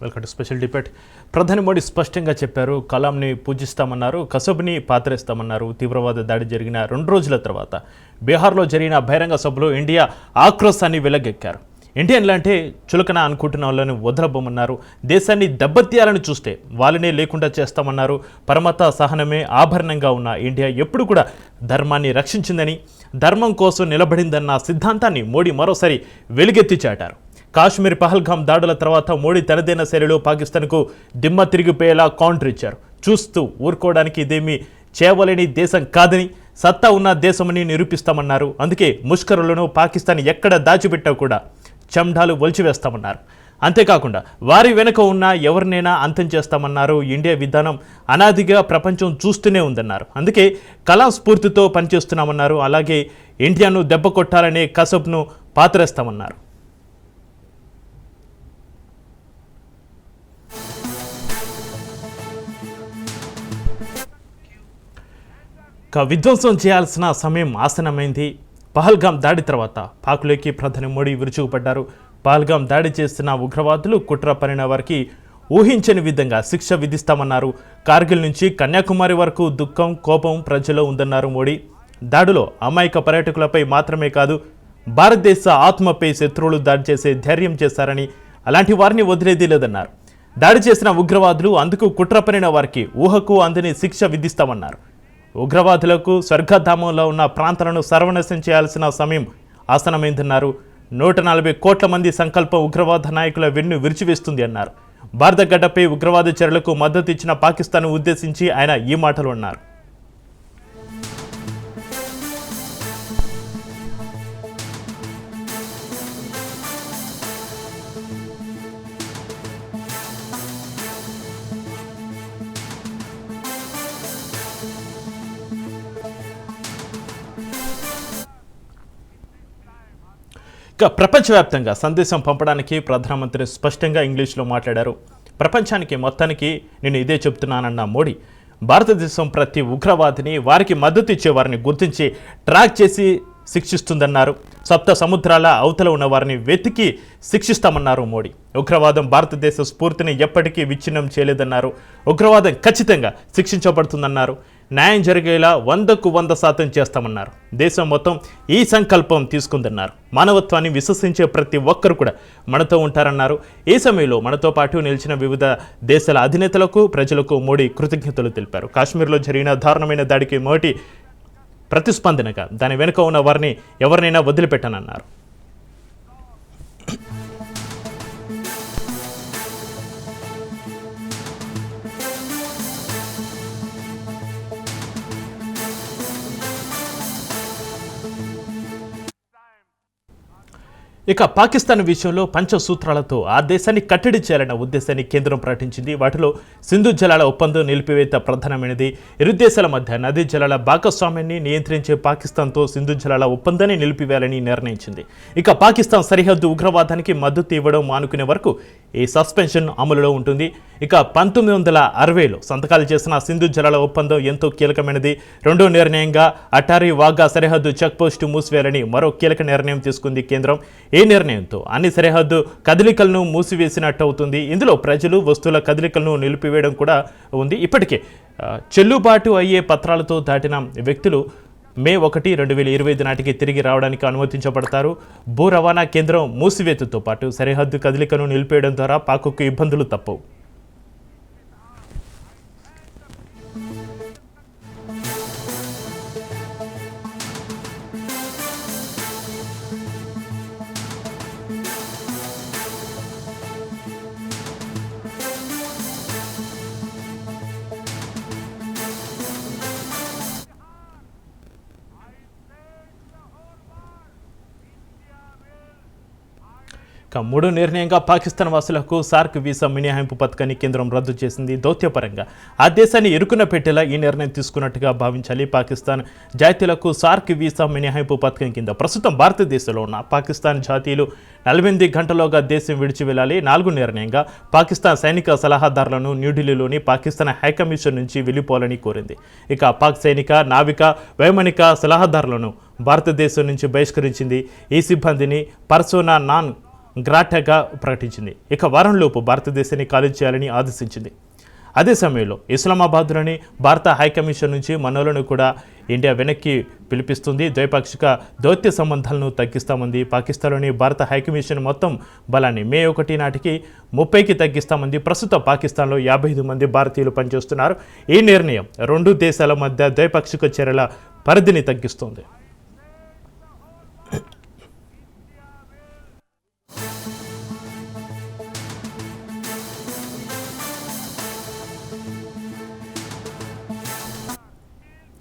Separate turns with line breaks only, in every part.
Welcome to special debate. ప్రధాని మోడీ స్పష్టంగా చెప్పారు, కలాంని పూజిస్తామన్నారు, కసబ్ని పాతరేస్తామన్నారు. తీవ్రవాద దాడి జరిగిన 2 రోజుల తర్వాత బీహార్లో జరిగిన బహిరంగ సభలో ఇండియా ఆక్రోశాన్ని వెలగెక్కారు. ఇండియన్లంటే చులకన అనుకుంటున్న వాళ్ళని వదలబోమన్నారు. దేశాన్ని దెబ్బతీయాలని చూస్తే వాళ్ళనే లేకుండా చేస్తామన్నారు. పరమత సహనమే ఆభరణంగా ఉన్న ఇండియా ఎప్పుడు కూడా ధర్మాన్ని రక్షించిందని, ధర్మం కోసం నిలబడిందన్న సిద్ధాంతాన్ని మోడీ మరోసారి వెలుగెత్తి చాటారు. కాశ్మీర్ పహల్గాం దాడుల తర్వాత మోడీ తనదైన శైలిలో పాకిస్తాన్కు దిమ్మ తిరిగిపోయేలా కౌంటర్ ఇచ్చారు. చూస్తూ ఊరుకోవడానికి ఇదేమీ చేయలేని దేశం కాదని, సత్తా ఉన్న దేశమని నిరూపిస్తామన్నారు. అందుకే ముష్కరులను పాకిస్తాన్ ఎక్కడ దాచిపెట్టా కూడా చండాలు ఒలిచివేస్తామన్నారు. అంతేకాకుండా వారి వెనుక ఉన్న ఎవరినైనా అంతం చేస్తామన్నారు. ఇండియా విధానం అనాదిగా ప్రపంచం చూస్తూనే ఉందన్నారు. అందుకే కలాం స్ఫూర్తితో పనిచేస్తున్నామన్నారు. అలాగే ఇండియాను దెబ్బ కొట్టాలనే కసబ్ను పాతరేస్తామన్నారు. విధ్వంసం చేయాల్సిన సమయం ఆసనమైంది. పహల్గాం దాడి తర్వాత పాక్లోకి ప్రధాని మోడీ విరుచుకుపడ్డారు. పహల్గాం దాడి చేసిన ఉగ్రవాదులు కుట్ర పనిన వారికి ఊహించని విధంగా శిక్ష విధిస్తామన్నారు. కార్గిల్ నుంచి కన్యాకుమారి వరకు దుఃఖం, కోపం ప్రజల్లో ఉందన్నారు మోడీ. దాడిలో అమాయక పర్యాటకులపై మాత్రమే కాదు, భారతదేశ ఆత్మపై శత్రువులు దాడి చేసే ధైర్యం చేశారని, అలాంటి వారిని వదిలేది లేదన్నారు. దాడి చేసిన ఉగ్రవాదులు అందుకు కుట్ర పనిన వారికి ఊహకు అందని శిక్ష విధిస్తామన్నారు. ఉగ్రవాదులకు స్వర్గధామంలో ఉన్న ప్రాంతాలను సర్వనాశనం చేయాల్సిన సమయం ఆసనమైందన్నారు. 140 కోట్ల మంది సంకల్పం ఉగ్రవాద నాయకుల వెన్ను విరిచివేస్తుంది అన్నారు. భారత గడ్డపై ఉగ్రవాద చర్యలకు మద్దతు ఇచ్చిన పాకిస్తాన్ ఉద్దేశించి ఆయన ఈ మాటలు అన్నారు. ఇక ప్రపంచవ్యాప్తంగా సందేశం పంపడానికి ప్రధానమంత్రి స్పష్టంగా ఇంగ్లీష్లో మాట్లాడారు. ప్రపంచానికి మొత్తానికి నేను ఇదే చెప్తున్నానన్న మోడీ, భారతదేశం ప్రతి ఉగ్రవాదిని, వారికి మద్దతు ఇచ్చేవారిని గుర్తించి ట్రాక్ చేసి శిక్షిస్తుందన్నారు. సప్త సముద్రాల అవతల ఉన్న వారిని వెతికి శిక్షిస్తామన్నారు మోడీ. ఉగ్రవాదం భారతదేశ స్ఫూర్తిని ఎప్పటికీ విచ్ఛిన్నం చేయలేదన్నారు. ఉగ్రవాదం ఖచ్చితంగా శిక్షించబడుతుందన్నారు. న్యాయం జరిగేలా 100కు 100% చేస్తామన్నారు. దేశం మొత్తం ఈ సంకల్పం తీసుకుందన్నారు. మానవత్వాన్ని విశ్వసించే ప్రతి ఒక్కరు కూడా మనతో ఉంటారన్నారు. ఈ సమయంలో మనతో పాటు నిలిచిన వివిధ దేశాల అధినేతలకు, ప్రజలకు మోడీ కృతజ్ఞతలు తెలిపారు. కాశ్మీర్లో జరిగిన దారుణమైన దాడికి మోడీ ప్రతిస్పందనగా దాని వెనుక ఉన్న వారిని ఎవరినైనా వదిలిపెట్టనన్నారు. ఇక పాకిస్తాన్ విషయంలో పంచసూత్రాలతో ఆ దేశాన్ని కట్టడి చేయాలన్న ఉద్దేశాన్ని కేంద్రం ప్రకటించింది. వాటిలో సింధు జలాల ఒప్పందం నిలిపివేత ప్రధానమైనది. ఇరు దేశాల మధ్య నదీ జలాల భాగస్వామ్యాన్ని నియంత్రించే పాకిస్తాన్తో సింధు జలాల ఒప్పందాన్ని నిలిపివేయాలని నిర్ణయించింది. ఇక పాకిస్తాన్ సరిహద్దు ఉగ్రవాదానికి మద్దతు ఇవ్వడం మానుకునే వరకు ఈ సస్పెన్షన్ అమలులో ఉంటుంది. ఇక 1960లో సంతకాలు చేసిన సింధు జలాల ఒప్పందం ఎంతో కీలకమైనది. రెండో నిర్ణయంగా అటారీ వాఘా సరిహద్దు చెక్పోస్టు మూసివేయాలని మరో కీలక నిర్ణయం తీసుకుంది కేంద్రం. ఈ నిర్ణయంతో అన్ని సరిహద్దు కదలికలను మూసివేసినట్టు అవుతుంది. ఇందులో ప్రజలు, వస్తువుల కదలికలను నిలిపివేయడం కూడా ఉంది. ఇప్పటికే చెల్లుబాటు అయ్యే పత్రాలతో దాటిన వ్యక్తులు మే 1, 2025 నాటికి తిరిగి రావడానికి అనుమతించబడతారు. భూ రవాణా కేంద్రం మూసివేతతో పాటు సరిహద్దు కదలికను నిలిపేయడం ద్వారా పాక్కు ఇబ్బందులు తప్పవు. మూడో నిర్ణయంగా పాకిస్తాన్ వాసులకు సార్క్ వీసా మినహాయింపు పథకాన్ని కేంద్రం రద్దు చేసింది. దౌత్యపరంగా ఆ దేశాన్ని ఇరుకున పెట్టేలా ఈ నిర్ణయం తీసుకున్నట్టుగా భావించాలి. పాకిస్తాన్ జాతీయులకు సార్క్ వీసా మినహాయింపు పథకం కింద ప్రస్తుతం భారతదేశంలో ఉన్న పాకిస్తాన్ జాతీయులు 48 గంటల్లోగా దేశం విడిచి వెళ్ళాలి. 4 నిర్ణయంగా పాకిస్తాన్ సైనిక సలహాదారులను న్యూఢిల్లీలోని పాకిస్తాన్ హైకమిషన్ నుంచి వెళ్ళిపోవాలని కోరింది. ఇక పాక్ సైనిక, నావిక, వైమానిక సలహాదారులను భారతదేశం నుంచి బహిష్కరించింది. ఈ సిబ్బందిని పర్సోనా నాన్ గ్రాటగా ప్రకటించింది. ఇక వారంలోపు భారతదేశాన్ని ఖాళీ చేయాలని ఆదేశించింది. అదే సమయంలో ఇస్లామాబాద్లోని భారత హైకమిషన్ నుంచి మనోలను కూడా ఇండియా వెనక్కి పిలిపిస్తుంది. ద్వైపాక్షిక దౌత్య సంబంధాలను తగ్గిస్తామంది. పాకిస్తాన్లోని భారత హైకమిషన్ మొత్తం బలాన్ని మే 1 నాటికి 30కి తగ్గిస్తామంది. ప్రస్తుతం పాకిస్తాన్లో 55 మంది భారతీయులు పనిచేస్తున్నారు. ఈ నిర్ణయం రెండు దేశాల మధ్య ద్వైపాక్షిక చర్యల పరిధిని తగ్గిస్తుంది.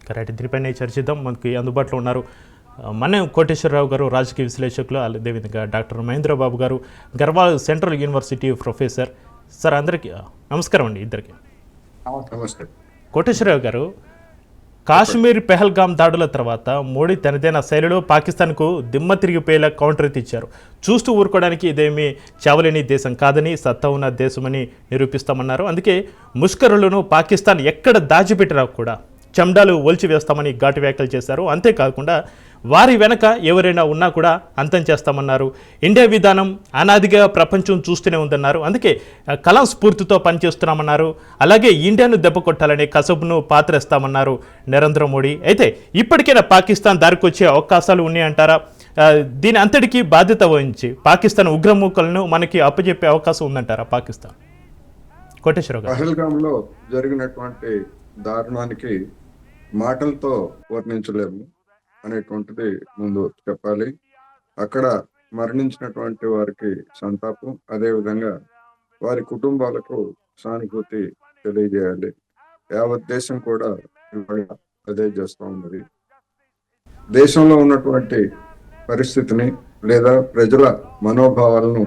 కరెక్ట్, దీనిపైన చర్చిద్దాం. మనకి అందుబాటులో ఉన్నారు మన కోటేశ్వరరావు గారు, రాజకీయ విశ్లేషకులు, అదేవిధంగా డాక్టర్ మహేంద్రబాబు గారు, Garhwal central university professor. Sir అందరికీ నమస్కారం అండి ఇద్దరికి. కోటేశ్వరరావు గారు, కాశ్మీర్ పెహల్గాం దాడుల తర్వాత మోడీ తనదైన శైలిలో పాకిస్తాన్కు దిమ్మ తిరిగిపోయేలా కౌంటర్ ఇచ్చారు. చూస్తూ ఊరుకోవడానికి ఇదేమీ చావలేని దేశం కాదని, సత్తా ఉన్న దేశమని నిరూపిస్తామన్నారు. అందుకే ముష్కరులను పాకిస్తాన్ ఎక్కడ దాచిపెట్టినా కూడా చెండాలు ఒల్చి వేస్తామని ఘాటు వ్యాఖ్యలు చేశారు. అంతేకాకుండా వారి వెనక ఎవరైనా ఉన్నా కూడా అంతం చేస్తామన్నారు. ఇండియా విధానం అనాదిగా ప్రపంచం చూస్తూనే ఉందన్నారు. అందుకే కలాం స్ఫూర్తితో పనిచేస్తున్నామన్నారు. అలాగే ఇండియాను దెబ్బ కొట్టాలనే కసబును పాత్రేస్తామన్నారు నరేంద్ర మోడీ. అయితే ఇప్పటికైనా పాకిస్తాన్ దారికి వచ్చే అవకాశాలు ఉన్నాయంటారా? దీని అంతటికీ బాధ్యత వహించి పాకిస్తాన్ ఉగ్రమూకలను మనకి అప్పచెప్పే అవకాశం ఉందంటారా పాకిస్తాన్? కోటేశ్వరరావు గారు,
పహల్గాంలో జరిగినటువంటి దారుణానికి మాటలతో వర్ణించలేము అనేటువంటిది ముందు చెప్పాలి. అక్కడ మరణించినటువంటి వారికి సంతాపం, అదేవిధంగా వారి కుటుంబాలకు సానుభూతి తెలియజేయాలి. యావత్ దేశం కూడా ఇవాళ అదే చేస్తూ ఉన్నది. దేశంలో ఉన్నటువంటి పరిస్థితిని లేదా ప్రజల మనోభావాలను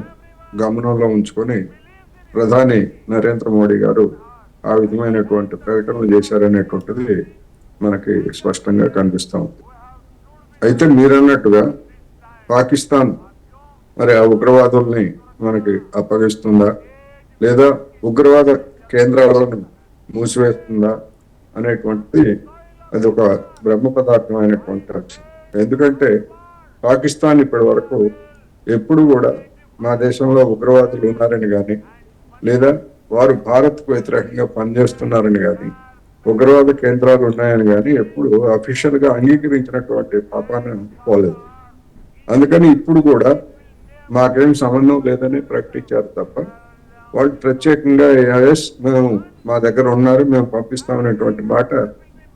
గమనంలో ఉంచుకొని ప్రధాని నరేంద్ర మోడీ గారు ఆ విధమైనటువంటి ప్రకటనలు చేశారనేటువంటిది మనకి స్పష్టంగా కనిపిస్తూ ఉంది. అయితే మీరన్నట్టుగా పాకిస్తాన్ మరి ఆ ఉగ్రవాదుల్ని మనకి అప్పగిస్తుందా లేదా ఉగ్రవాద కేంద్రాలను మూసివేస్తుందా అనేటువంటిది అది ఒక బ్రహ్మ పదార్థమైనటువంటి లక్ష్యం. ఎందుకంటే పాకిస్తాన్ ఇప్పటి వరకు ఎప్పుడు కూడా మా దేశంలో ఉగ్రవాదులు ఉన్నారని కానీ లేదా వారు భారత్కు వ్యతిరేకంగా పనిచేస్తున్నారని కానీ ఉగ్రవాద కేంద్రాలు ఉన్నాయని కానీ ఎప్పుడు అఫీషియల్ గా అంగీకరించినటువంటి పాపాన్ని పోలేదు. అందుకని ఇప్పుడు కూడా మాకేం సంబంధం లేదని ప్రకటించారు తప్ప వాళ్ళు ప్రత్యేకంగా మేము మా దగ్గర ఉన్నారు, మేము పంపిస్తామనేటువంటి మాట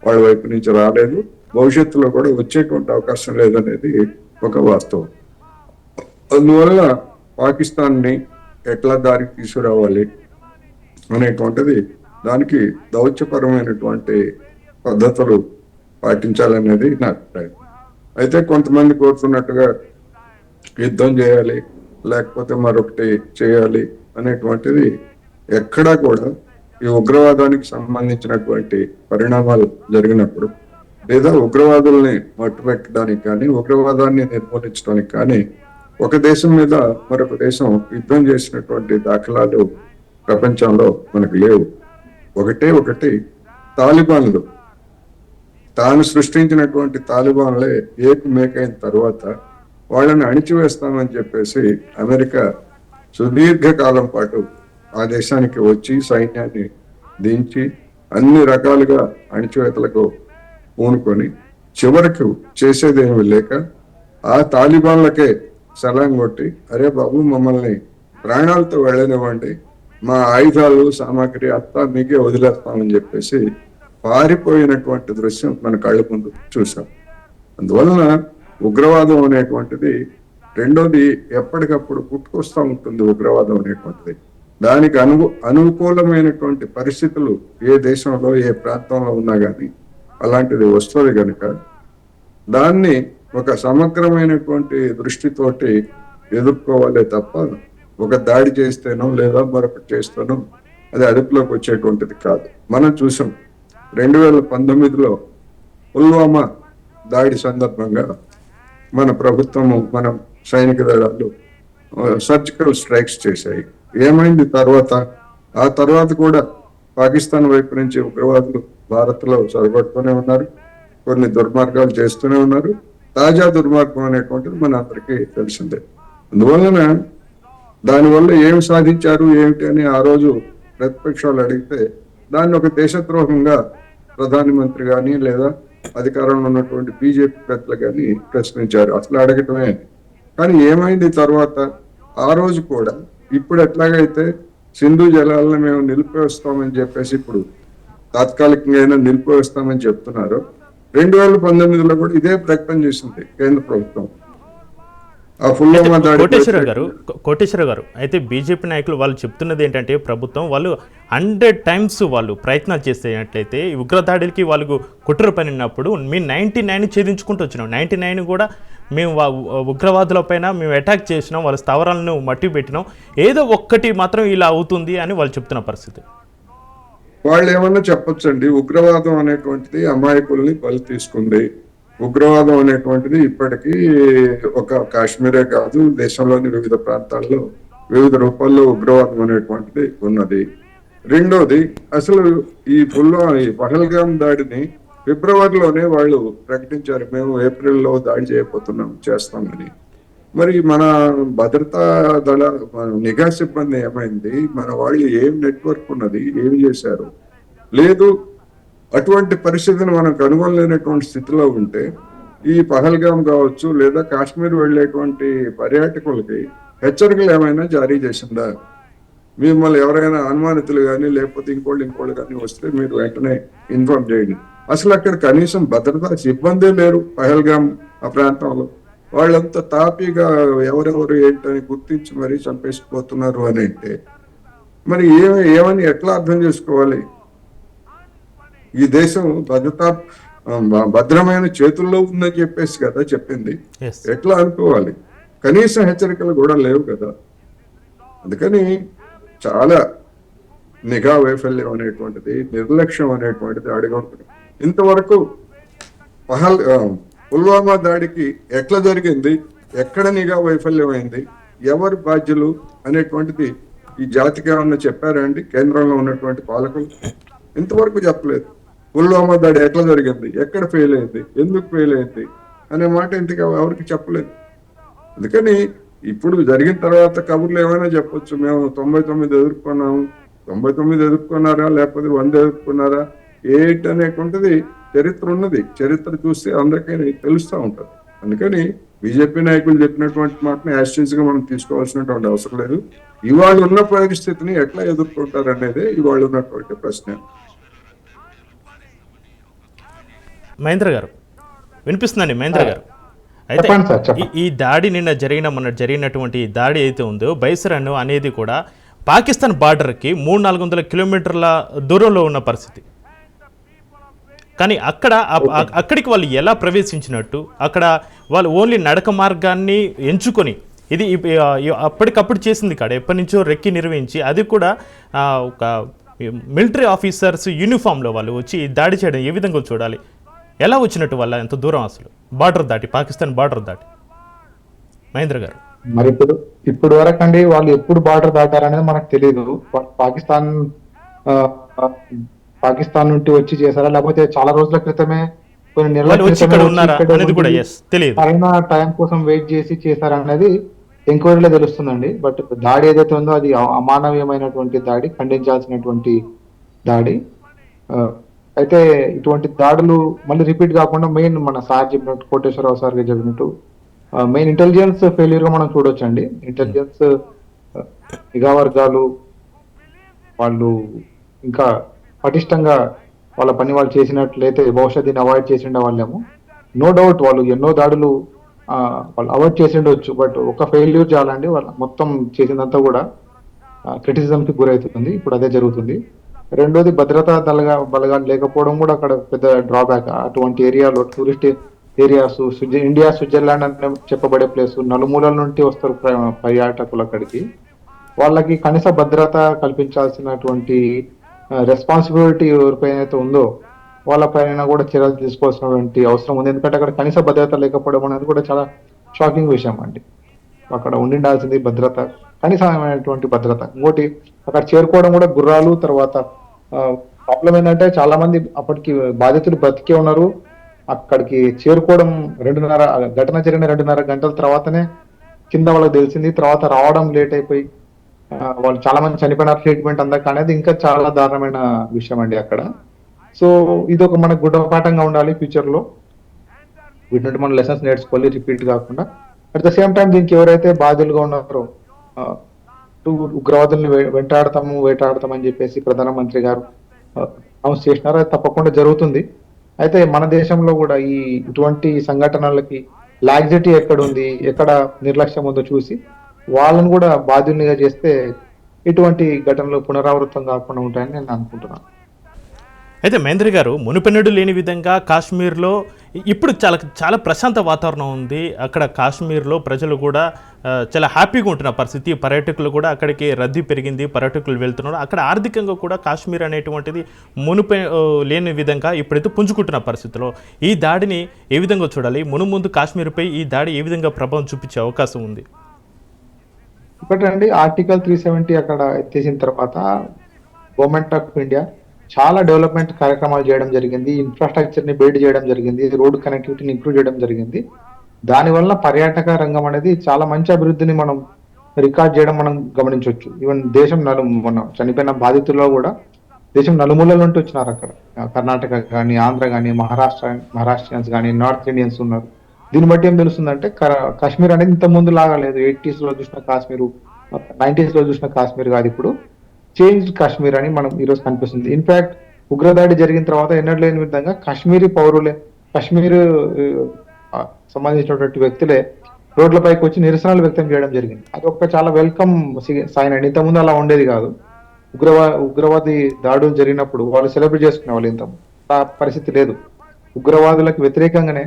వాళ్ళ వైపు నుంచి రాలేదు. భవిష్యత్తులో కూడా వచ్చేటువంటి అవకాశం లేదనేది ఒక వాస్తవం. అందువల్ల పాకిస్తాన్ని ఎట్లా దారికి తీసుకురావాలి అనేటువంటిది దానికి దౌత్యపరమైనటువంటి పద్ధతులు పాటించాలనేది నా అభిప్రాయం. అయితే కొంతమంది కోరుతున్నట్టుగా యుద్ధం చేయాలి లేకపోతే మరొకటి చేయాలి అనేటువంటిది ఎక్కడా కూడా ఈ ఉగ్రవాదానికి సంబంధించినటువంటి పరిణామాలు జరిగినప్పుడు లేదా ఉగ్రవాదుల్ని మట్టుపెట్టడానికి కానీ ఉగ్రవాదాన్ని నిర్మూలించడానికి కానీ ఒక దేశం మీద మరొక దేశం యుద్ధం చేసినటువంటి దాఖలాలు ప్రపంచంలో మనకు లేవు. ఒకటి తాలిబాన్లు తాను సృష్టించినటువంటి తాలిబాన్లే ఏకమేకైన తర్వాత వాళ్ళని అణిచివేస్తామని చెప్పేసి అమెరికా సుదీర్ఘకాలం పాటు ఆ దేశానికి వచ్చి సైన్యాన్ని దించి అన్ని రకాలుగా అణిచివేతలకు పూనుకొని చివరకు చేసేదేమీ లేక ఆ తాలిబాన్లకే సలాం కొట్టి అరే బాబు మమ్మల్ని ప్రాణాలతో వెళ్ళనివ్వండి, మా ఆయుధాలు సామాగ్రి అంతా మీకే వదిలేస్తామని చెప్పేసి పారిపోయినటువంటి దృశ్యం మన కళ్ళ ముందు చూసాం. అందువలన ఉగ్రవాదం అనేటువంటిది రెండోది ఎప్పటికప్పుడు పుట్టుకొస్తూ ఉంటుంది. ఉగ్రవాదం అనేటువంటిది దానికి అనుకూలమైనటువంటి పరిస్థితులు ఏ దేశంలో ఏ ప్రాంతంలో ఉన్నా కానీ అలాంటిది వస్తుంది కనుక దాన్ని ఒక సమగ్రమైనటువంటి దృష్టితోటి ఎదుర్కోవాలే తప్ప ఒక దాడి చేస్తేనో లేదా మరొకటి చేస్తేనో అది అదుపులోకి వచ్చేటువంటిది కాదు. మనం చూసాం 2019లో పుల్వామా దాడి సందర్భంగా మన ప్రభుత్వము మన సైనిక దళాలు సర్జికల్ స్ట్రైక్స్ చేశాయి. ఏమైంది తర్వాత? ఆ తర్వాత కూడా పాకిస్తాన్ వైపు నుంచి ఉగ్రవాదులు భారత్లో చొరబడుతూనే ఉన్నారు, కొన్ని దుర్మార్గాలు చేస్తూనే ఉన్నారు. తాజా దుర్మార్గం అనేటువంటిది మన అందరికీ తెలిసిందే. అందువలన దానివల్ల ఏమి సాధించారు ఏమిటి అని ఆ రోజు ప్రతిపక్షాలు అడిగితే దాన్ని ఒక దేశద్రోహంగా ప్రధానమంత్రి కానీ లేదా అధికారంలో ఉన్నటువంటి బీజేపీ పెద్దలు కానీ ప్రశ్నించారు. అసలు అడగటమే. కానీ ఏమైంది తర్వాత? ఆ రోజు కూడా ఇప్పుడు ఎట్లాగైతే సింధు జలాలను మేము నిలిపివేస్తామని చెప్పేసి ఇప్పుడు తాత్కాలికంగా అయినా నిలిపివేస్తామని చెప్తున్నారు. 2019లో కూడా ఇదే ప్రకటన చేసింది కేంద్ర ప్రభుత్వం. ఆ పుల్వామా దాడి
కోటేశ్వర గారు అయితే బీజేపీ నాయకులు వాళ్ళు చెప్తున్నది ఏంటంటే ప్రభుత్వం వాళ్ళు 100 times వాళ్ళు ప్రయత్నాలు చేసేటట్లయితే ఈ ఉగ్రదాడికి వాళ్ళకు కుట్ర పనినప్పుడు మేము 99 ఛేదించుకుంటూ వచ్చినాం. 99 కూడా మేము ఉగ్రవాదుల పైన మేము అటాక్ చేసినాం, వాళ్ళ స్థావరాలను మట్టి పెట్టినాం, ఏదో ఒక్కటి మాత్రం ఇలా అవుతుంది అని వాళ్ళు చెప్తున్న పరిస్థితి.
వాళ్ళు ఏమన్నా చెప్పొచ్చండి. ఉగ్రవాదం అనేటువంటిది అమాయకుల్ని బలి తీసుకుంది. ఉగ్రవాదం అనేటువంటిది ఇప్పటికీ ఒక కాశ్మీరే కాదు, దేశంలోని వివిధ ప్రాంతాల్లో వివిధ రూపాల్లో ఉగ్రవాదం అనేటువంటిది ఉన్నది. రెండోది, అసలు ఈ పహల్గామ్ దాడిని ఫిబ్రవరిలోనే వాళ్ళు ప్రకటించారు, మేము ఏప్రిల్లో దాడి చేస్తామని. మరి మన భద్రతా దళ నిఘా సిబ్బంది ఏమైంది? మన వాళ్ళు ఏం నెట్వర్క్ ఉన్నది, ఏం చేశారు? లేదు. అటువంటి పరిస్థితిని మనం కనుగొనలేనటువంటి స్థితిలో ఉంటే ఈ పహల్గామ్ కావచ్చు లేదా కాశ్మీర్ వెళ్ళేటువంటి పర్యాటకులకి హెచ్చరికలు ఏమైనా జారీ చేసిందా? మిమ్మల్ని ఎవరైనా అనుమానితులు కానీ లేకపోతే ఇంకోళ్ళు కానీ వస్తే మీరు వెంటనే ఇన్ఫార్మ్ చేయండి. అసలు అక్కడ కనీసం భద్రతా సిబ్బందే లేరు పహల్గామ్ ఆ ప్రాంతంలో. వాళ్ళంతా తాపీగా ఎవరెవరు ఏంటని గుర్తించి మరీ చంపేసిపోతున్నారు అని అంటే మరి ఏమని ఎట్లా అర్థం చేసుకోవాలి? ఈ దేశం భద్రమైన చేతుల్లో ఉందని చెప్పేసి కదా చెప్పింది. ఎట్లా అనుకోవాలి? కనీస హెచ్చరికలు కూడా లేవు కదా. అందుకని చాలా నిఘా వైఫల్యం అనేటువంటిది, నిర్లక్ష్యం అనేటువంటిది అడగవుతుంది. ఇంతవరకు పుల్వామా దాడికి ఎట్లా జరిగింది, ఎక్కడ నిఘా వైఫల్యం అయింది, ఎవరు బాధ్యులు అనేటువంటిది ఈ జాతికి ఏమన్నా చెప్పారండి కేంద్రంలో ఉన్నటువంటి పాలకులు? ఇంతవరకు చెప్పలేదు. పుల్వామా దాడి ఎట్లా జరిగింది, ఎక్కడ ఫెయిల్ అయింది, ఎందుకు ఫెయిల్ అయింది అనే మాట ఇంతగా ఎవరికి చెప్పలేదు. అందుకని ఇప్పుడు జరిగిన తర్వాత కబుర్లు ఏమైనా చెప్పొచ్చు, మేము 99 ఎదుర్కొన్నాము, 99 ఎదుర్కొన్నారా లేకపోతే 100 ఎదుర్కొన్నారా ఏంటి అనేటువంటిది చరిత్ర ఉన్నది. చరిత్ర చూస్తే అందరికీ తెలుస్తూ ఉంటుంది. అందుకని బీజేపీ నాయకులు చెప్పినటువంటి మాటని యాస్టేజ్గా మనం తీసుకోవాల్సినటువంటి అవసరం లేదు. ఇవాళ ఉన్న పరిస్థితిని ఎట్లా ఎదుర్కొంటారు అనేది ఇవాళ ఉన్నటువంటి ప్రశ్న.
మహేంద్ర గారు వినిపిస్తుందండి? మహేంద్ర గారు, అయితే ఈ దాడి నిన్న జరిగినటువంటి దాడి అయితే ఉందో బైసరన్ అనేది కూడా పాకిస్తాన్ బార్డర్కి 300-400 కిలోమీటర్ల దూరంలో ఉన్న పరిస్థితి. కానీ అక్కడికి వాళ్ళు ఎలా ప్రవేశించినట్టు, అక్కడ వాళ్ళు ఓన్లీ నడక మార్గాన్ని ఎంచుకొని ఇది అప్పటికప్పుడు చేసింది కాడ ఎప్పటి నుంచో రెక్కి నిర్వహించి, అది కూడా ఒక మిలిటరీ ఆఫీసర్స్ యూనిఫామ్లో వాళ్ళు వచ్చి దాడి చేయడం ఏ విధంగా చూడాలి? ఎలా వచ్చినట్టు వాళ్ళ ఎంత దూరం అసలు బార్డర్ దాటి, పాకిస్తాన్ బార్డర్ దాటి? మహేంద్ర గారు,
మరి ఇప్పుడు వరకు అండి వాళ్ళు ఎప్పుడు బార్డర్ దాటారనేది మనకు తెలియదు. పాకిస్తాన్ నుండి వచ్చి చేశారా లేకపోతే చాలా రోజుల క్రితమే కొన్ని నెలల సరైన టైం కోసం వెయిట్ చేసి చేశారా అనేది ఎంక్వైరీలో తెలుస్తుందండి. బట్ దాడి ఏదైతే ఉందో అది అమానవీయమైనటువంటి దాడి, ఖండించాల్సినటువంటి దాడి. అయితే ఇటువంటి దాడులు మళ్ళీ రిపీట్ కాకుండా మెయిన్ మన సార్ చెప్పినట్టు, కోటేశ్వరరావు సార్ గారు చెప్పినట్టు మెయిన్ ఇంటెలిజెన్స్ ఫెయిల్యూర్ గా మనం చూడొచ్చు అండి. ఇంటెలిజెన్స్ నిఘా వర్గాలు వాళ్ళు ఇంకా పటిష్టంగా వాళ్ళ పని వాళ్ళు చేసినట్లయితే బహుశా దీన్ని అవాయిడ్ చేసి ఉండేవాళ్ళేమో. నో డౌట్ వాళ్ళు ఎన్నో దాడులు వాళ్ళు అవాయిడ్ చేసి ఉండవచ్చు. బట్ ఒక ఫెయిల్యూర్ చాలండి వాళ్ళ మొత్తం చేసిందంతా కూడా క్రిటిసిజంకి గురవుతుంది. ఇప్పుడు అదే జరుగుతుంది. రెండోది భద్రతా బలగాలు లేకపోవడం కూడా అక్కడ పెద్ద డ్రాబ్యాక్. అటువంటి ఏరియాలో టూరిస్ట్ ఏరియాస్, ఇండియా స్విట్జర్లాండ్ అని చెప్పబడే ప్లేస్, నలుమూలల నుండి వస్తారు పర్యాటకులు అక్కడికి. వాళ్ళకి కనీస భద్రత కల్పించాల్సినటువంటి రెస్పాన్సిబిలిటీ ఎవరిపైన అయితే ఉందో వాళ్ళపైన కూడా చర్యలు తీసుకోవాల్సినటువంటి అవసరం ఉంది. ఎందుకంటే అక్కడ కనీస భద్రత లేకపోవడం అనేది కూడా చాలా షాకింగ్ విషయం అండి. అక్కడ ఉండాల్సింది భద్రత, కనీసమైనటువంటి భద్రత. ఇంకోటి అక్కడ చేరుకోవడం కూడా గుర్రాలు. తర్వాత ప్రాబ్లం ఏంటంటే చాలా మంది అప్పటికి బాధితులు బ్రతికే ఉన్నారు. అక్కడికి చేరుకోవడం ఘటన జరిగిన 2.5 గంటల తర్వాతనే కింద వాళ్ళకి తెలిసింది, తర్వాత రావడం లేట్ అయిపోయి వాళ్ళు చాలా మంది చనిపోయినారు, ట్రీట్మెంట్ అందక అనేది ఇంకా చాలా దారుణమైన విషయం అండి అక్కడ. సో ఇది ఒక మనకు గుణపాఠంగా ఉండాలి ఫ్యూచర్ లో. వీటి నుండి మనం లెసన్స్ నేర్చుకోవాలి రిపీట్ కాకుండా. అట్ ద సేమ్ టైం దీనికి ఎవరైతే బాధ్యులుగా ఉన్నారో ఉగ్రవాదుల్ని వేటాడతాం అని చెప్పేసి ప్రధానమంత్రి గారు అనౌన్స్ చేసినారు, అది తప్పకుండా జరుగుతుంది. అయితే మన దేశంలో కూడా ఇటువంటి సంఘటనలకి లాగ్జిటీ ఎక్కడ ఉంది, ఎక్కడ నిర్లక్ష్యం ఉందో చూసి వాళ్ళని కూడా బాధ్యులుగా చేస్తే ఇటువంటి ఘటనలు పునరావృతం కాకుండా ఉంటాయని నేను అనుకుంటున్నాను.
అయితే మహేంద్ర గారు, మునుపెన్నడూ లేని విధంగా కాశ్మీర్లో ఇప్పుడు చాలా చాలా ప్రశాంత వాతావరణం ఉంది. అక్కడ కాశ్మీర్లో ప్రజలు కూడా చాలా హ్యాపీగా ఉంటున్న పరిస్థితి. పర్యాటకులు కూడా అక్కడికి రద్దీ పెరిగింది, పర్యాటకులు వెళ్తున్నారు. అక్కడ ఆర్థికంగా కూడా కాశ్మీర్ అనేటువంటిది మునుపే లేని విధంగా ఇప్పుడైతే పుంజుకుంటున్న పరిస్థితిలో ఈ దాడిని ఏ విధంగా చూడాలి? మునుముందు కాశ్మీర్పై ఈ దాడి ఏ విధంగా ప్రభావం చూపించే అవకాశం ఉంది?
ఒకటండి, ఆర్టికల్ 370 అక్కడ ఎత్తేసిన తర్వాత గవర్నమెంట్ ఆఫ్ ఇండియా చాలా డెవలప్మెంట్ కార్యక్రమాలు చేయడం జరిగింది, ఇన్ఫ్రాస్ట్రక్చర్ ని బిల్డ్ చేయడం జరిగింది, రోడ్ కనెక్టివిటీని ఇంప్రూవ్ చేయడం జరిగింది. దానివల్ల పర్యాటక రంగం అనేది చాలా మంచి అభివృద్ధిని మనం రికార్డ్ చేయడం మనం గమనించవచ్చు. ఈవెన్ దేశం మనం చనిపోయిన బాధితుల్లో కూడా దేశం నలుమూలల నుండి వచ్చినారు. అక్కడ కర్ణాటక కానీ, ఆంధ్ర కానీ, మహారాష్ట్రియన్స్ కానీ, నార్త్ ఇండియన్స్ ఉన్నారు. దీన్ని బట్టి ఏం తెలుస్తుందంటే కాశ్మీర్ అనేది ఇంత ముందు లాగా లేదు. 80s లో చూసిన కాశ్మీర్, 90s లో చూసిన కాశ్మీర్ కాదు, ఇప్పుడు చేంజ్ కాశ్మీర్ అని మనం ఈరోజు కనిపిస్తుంది. ఇన్ఫాక్ట్ ఉగ్రదాడి జరిగిన తర్వాత ఎన్నడూ లేని విధంగా కాశ్మీరీ పౌరులే, కాశ్మీర్ సంబంధించినటువంటి వ్యక్తులే రోడ్లపైకి వచ్చి నిరసనలు వ్యక్తం చేయడం జరిగింది. అది ఒక చాలా వెల్కమ్ సైన్ అండి. ఇంతకుముందు అలా ఉండేది కాదు. ఉగ్రవాది దాడులు జరిగినప్పుడు వాళ్ళు సెలబ్రేట్ చేసుకునే వాళ్ళు, ఇంత పరిస్థితి లేదు. ఉగ్రవాదులకు వ్యతిరేకంగానే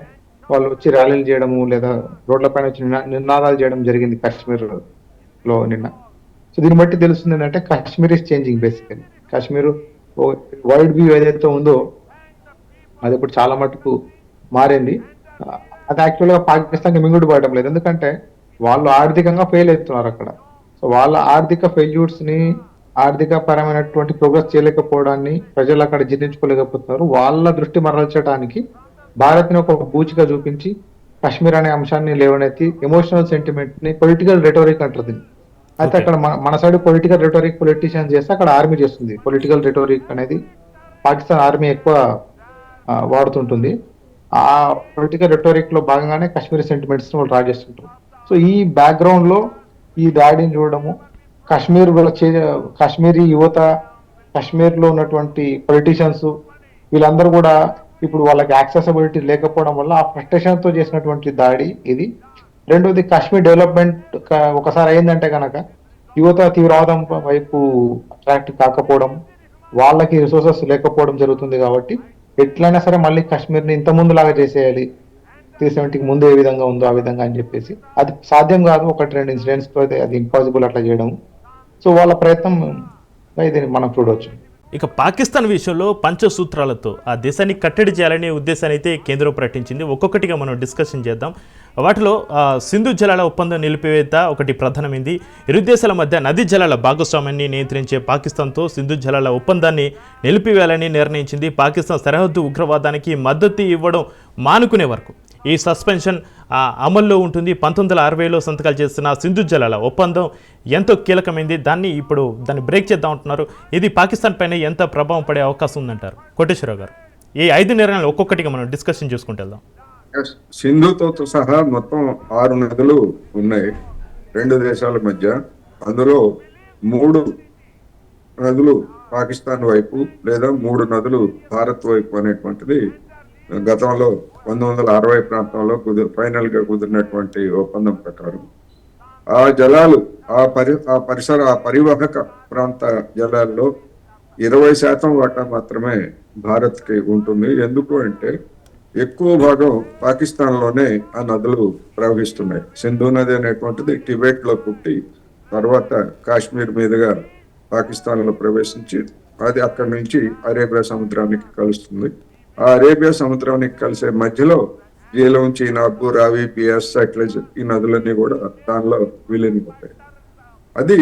వాళ్ళు వచ్చి ర్యాలీలు చేయడము లేదా రోడ్లపైన వచ్చి నినాదాలు చేయడం జరిగింది కాశ్మీర్ లో నిన్న. సో దీన్ని బట్టి తెలుస్తుంది ఏంటంటే Kashmir is changing basically. Kashmir world view ఏదైతే ఉందో అది ఇప్పుడు చాలా మటుకు మారింది. అది యాక్చువల్గా పాకిస్తాన్కి మింగుడు పడడం లేదు, ఎందుకంటే వాళ్ళు ఆర్థికంగా ఫెయిల్ అవుతున్నారు అక్కడ. సో వాళ్ళ ఆర్థిక ఫెయిల్యూర్స్ ని, ఆర్థిక పరమైనటువంటి ప్రోగ్రెస్ చేయలేకపోవడాన్ని ప్రజలు అక్కడ జీర్ణించుకోలేకపోతున్నారు. వాళ్ళ దృష్టి మరల్చడానికి భారత్ ని ఒక బూచిగా చూపించి కాశ్మీర్ అనే అంశాన్ని లేవనెత్తి ఎమోషనల్ సెంటిమెంట్ ని, పొలిటికల్ రెటోరిక్ అంటారు. అయితే అక్కడ మన సైడ్ పొలిటికల్ రెటోరిక్ పొలిటీషియన్స్ చేస్తే అక్కడ ఆర్మీ చేస్తుంది. పొలిటికల్ రెటోరిక్ అనేది పాకిస్తాన్ ఆర్మీ ఎక్కువ వాడుతుంటుంది. ఆ పొలిటికల్ రెటోరిక్ లో భాగంగానే కాశ్మీరీ సెంటిమెంట్స్ వాళ్ళు డ్రా చేస్తుంటారు. సో ఈ బ్యాక్గ్రౌండ్ లో ఈ దాడిని చూడడము, కాశ్మీరీ యువత, కాశ్మీర్ లో ఉన్నటువంటి పొలిటీషియన్స్ వీళ్ళందరూ కూడా ఇప్పుడు వాళ్ళకి యాక్సెసిబిలిటీ లేకపోవడం వల్ల ఆ ఫ్రస్ట్రేషన్ తో చేసినటువంటి దాడి ఇది. రెండోది, కాశ్మీర్ డెవలప్మెంట్ ఒకసారి అయిందంటే కనుక యువత తీవ్రవాదం వైపు అట్రాక్ట్ కాకపోవడం, వాళ్ళకి రిసోర్సెస్ లేకపోవడం జరుగుతుంది. కాబట్టి ఎట్లయినా సరే మళ్ళీ కాశ్మీర్ ని ఇంత ముందు లాగా చేసేయాలి, 370కి ముందు ఏ విధంగా ఉందో ఆ విధంగా అని చెప్పేసి. అది సాధ్యం కాదు, 1-2 ఇన్సిడెంట్స్ తో అయితే అది ఇంపాసిబుల్ అట్లా చేయడం. సో వాళ్ళ ప్రయత్నం ఇది మనం చూడవచ్చు.
ఇక పాకిస్తాన్ విషయంలో పంచసూత్రాలతో ఆ దేశాన్ని కట్టడి చేయాలనే ఉద్దేశాన్ని అయితే కేంద్రం ప్రకటించింది. ఒక్కొక్కటిగా మనం డిస్కషన్ చేద్దాం. వాటిలో సింధు జలాల ఒప్పందం నిలిపివేత ఒకటి ప్రధానమైంది. ఇరు దేశాల మధ్య నదీ జలాల భాగస్వామ్యాన్ని నియంత్రించే పాకిస్తాన్తో సింధు జలాల ఒప్పందాన్ని నిలిపివేయాలని నిర్ణయించింది. పాకిస్తాన్ సరిహద్దు ఉగ్రవాదానికి మద్దతు ఇవ్వడం మానుకునే వరకు ఈ సస్పెన్షన్ అమల్లో ఉంటుంది. 1960లో సంతకాలు చేస్తున్న సింధు జలాల ఒప్పందం ఎంతో కీలకమైంది. దాన్ని బ్రేక్ చేద్దాం అంటున్నారు. ఇది పాకిస్తాన్ పైన ఎంత ప్రభావం పడే అవకాశం ఉందంటారు కోటేశ్వరరావు గారు? ఈ 5 నిర్ణయాలు ఒక్కొక్కటిగా మనం డిస్కషన్ చేసుకుంటూ వెళ్దాం.
సింధుతో సహా మొత్తం 6 నదులు ఉన్నాయి 2 దేశాల మధ్య. అందులో 3 నదులు పాకిస్తాన్ వైపు లేదా 3 నదులు భారత్ వైపు అనేటువంటిది గతంలో 1960 ప్రాంతంలో ఫైనల్ గా కుదిరినటువంటి ఒప్పందం ప్రకారం ఆ జలాలు ఆ పరివాహక ప్రాంత జలాల్లో 20% వాటా మాత్రమే భారత్ కి ఉంటుంది. ఎందుకు అంటే ఎక్కువ భాగం పాకిస్తాన్ లోనే ఆ నదులు ప్రవహిస్తున్నాయి. సింధు నది అనేటువంటిది టిబెట్ లో పుట్టి తర్వాత కాశ్మీర్ మీదుగా పాకిస్తాన్ లో ప్రవేశించి అది అక్కడి నుంచి అరేబియా సముద్రానికి కలుస్తుంది. ఆ అరేబియా సముద్రానికి కలిసే మధ్యలో జీలం, చీనాబు, రావి, బియాస్, సట్లెజ్ ఈ నదులన్నీ కూడా దానిలో విలీనమవుతాయి. అది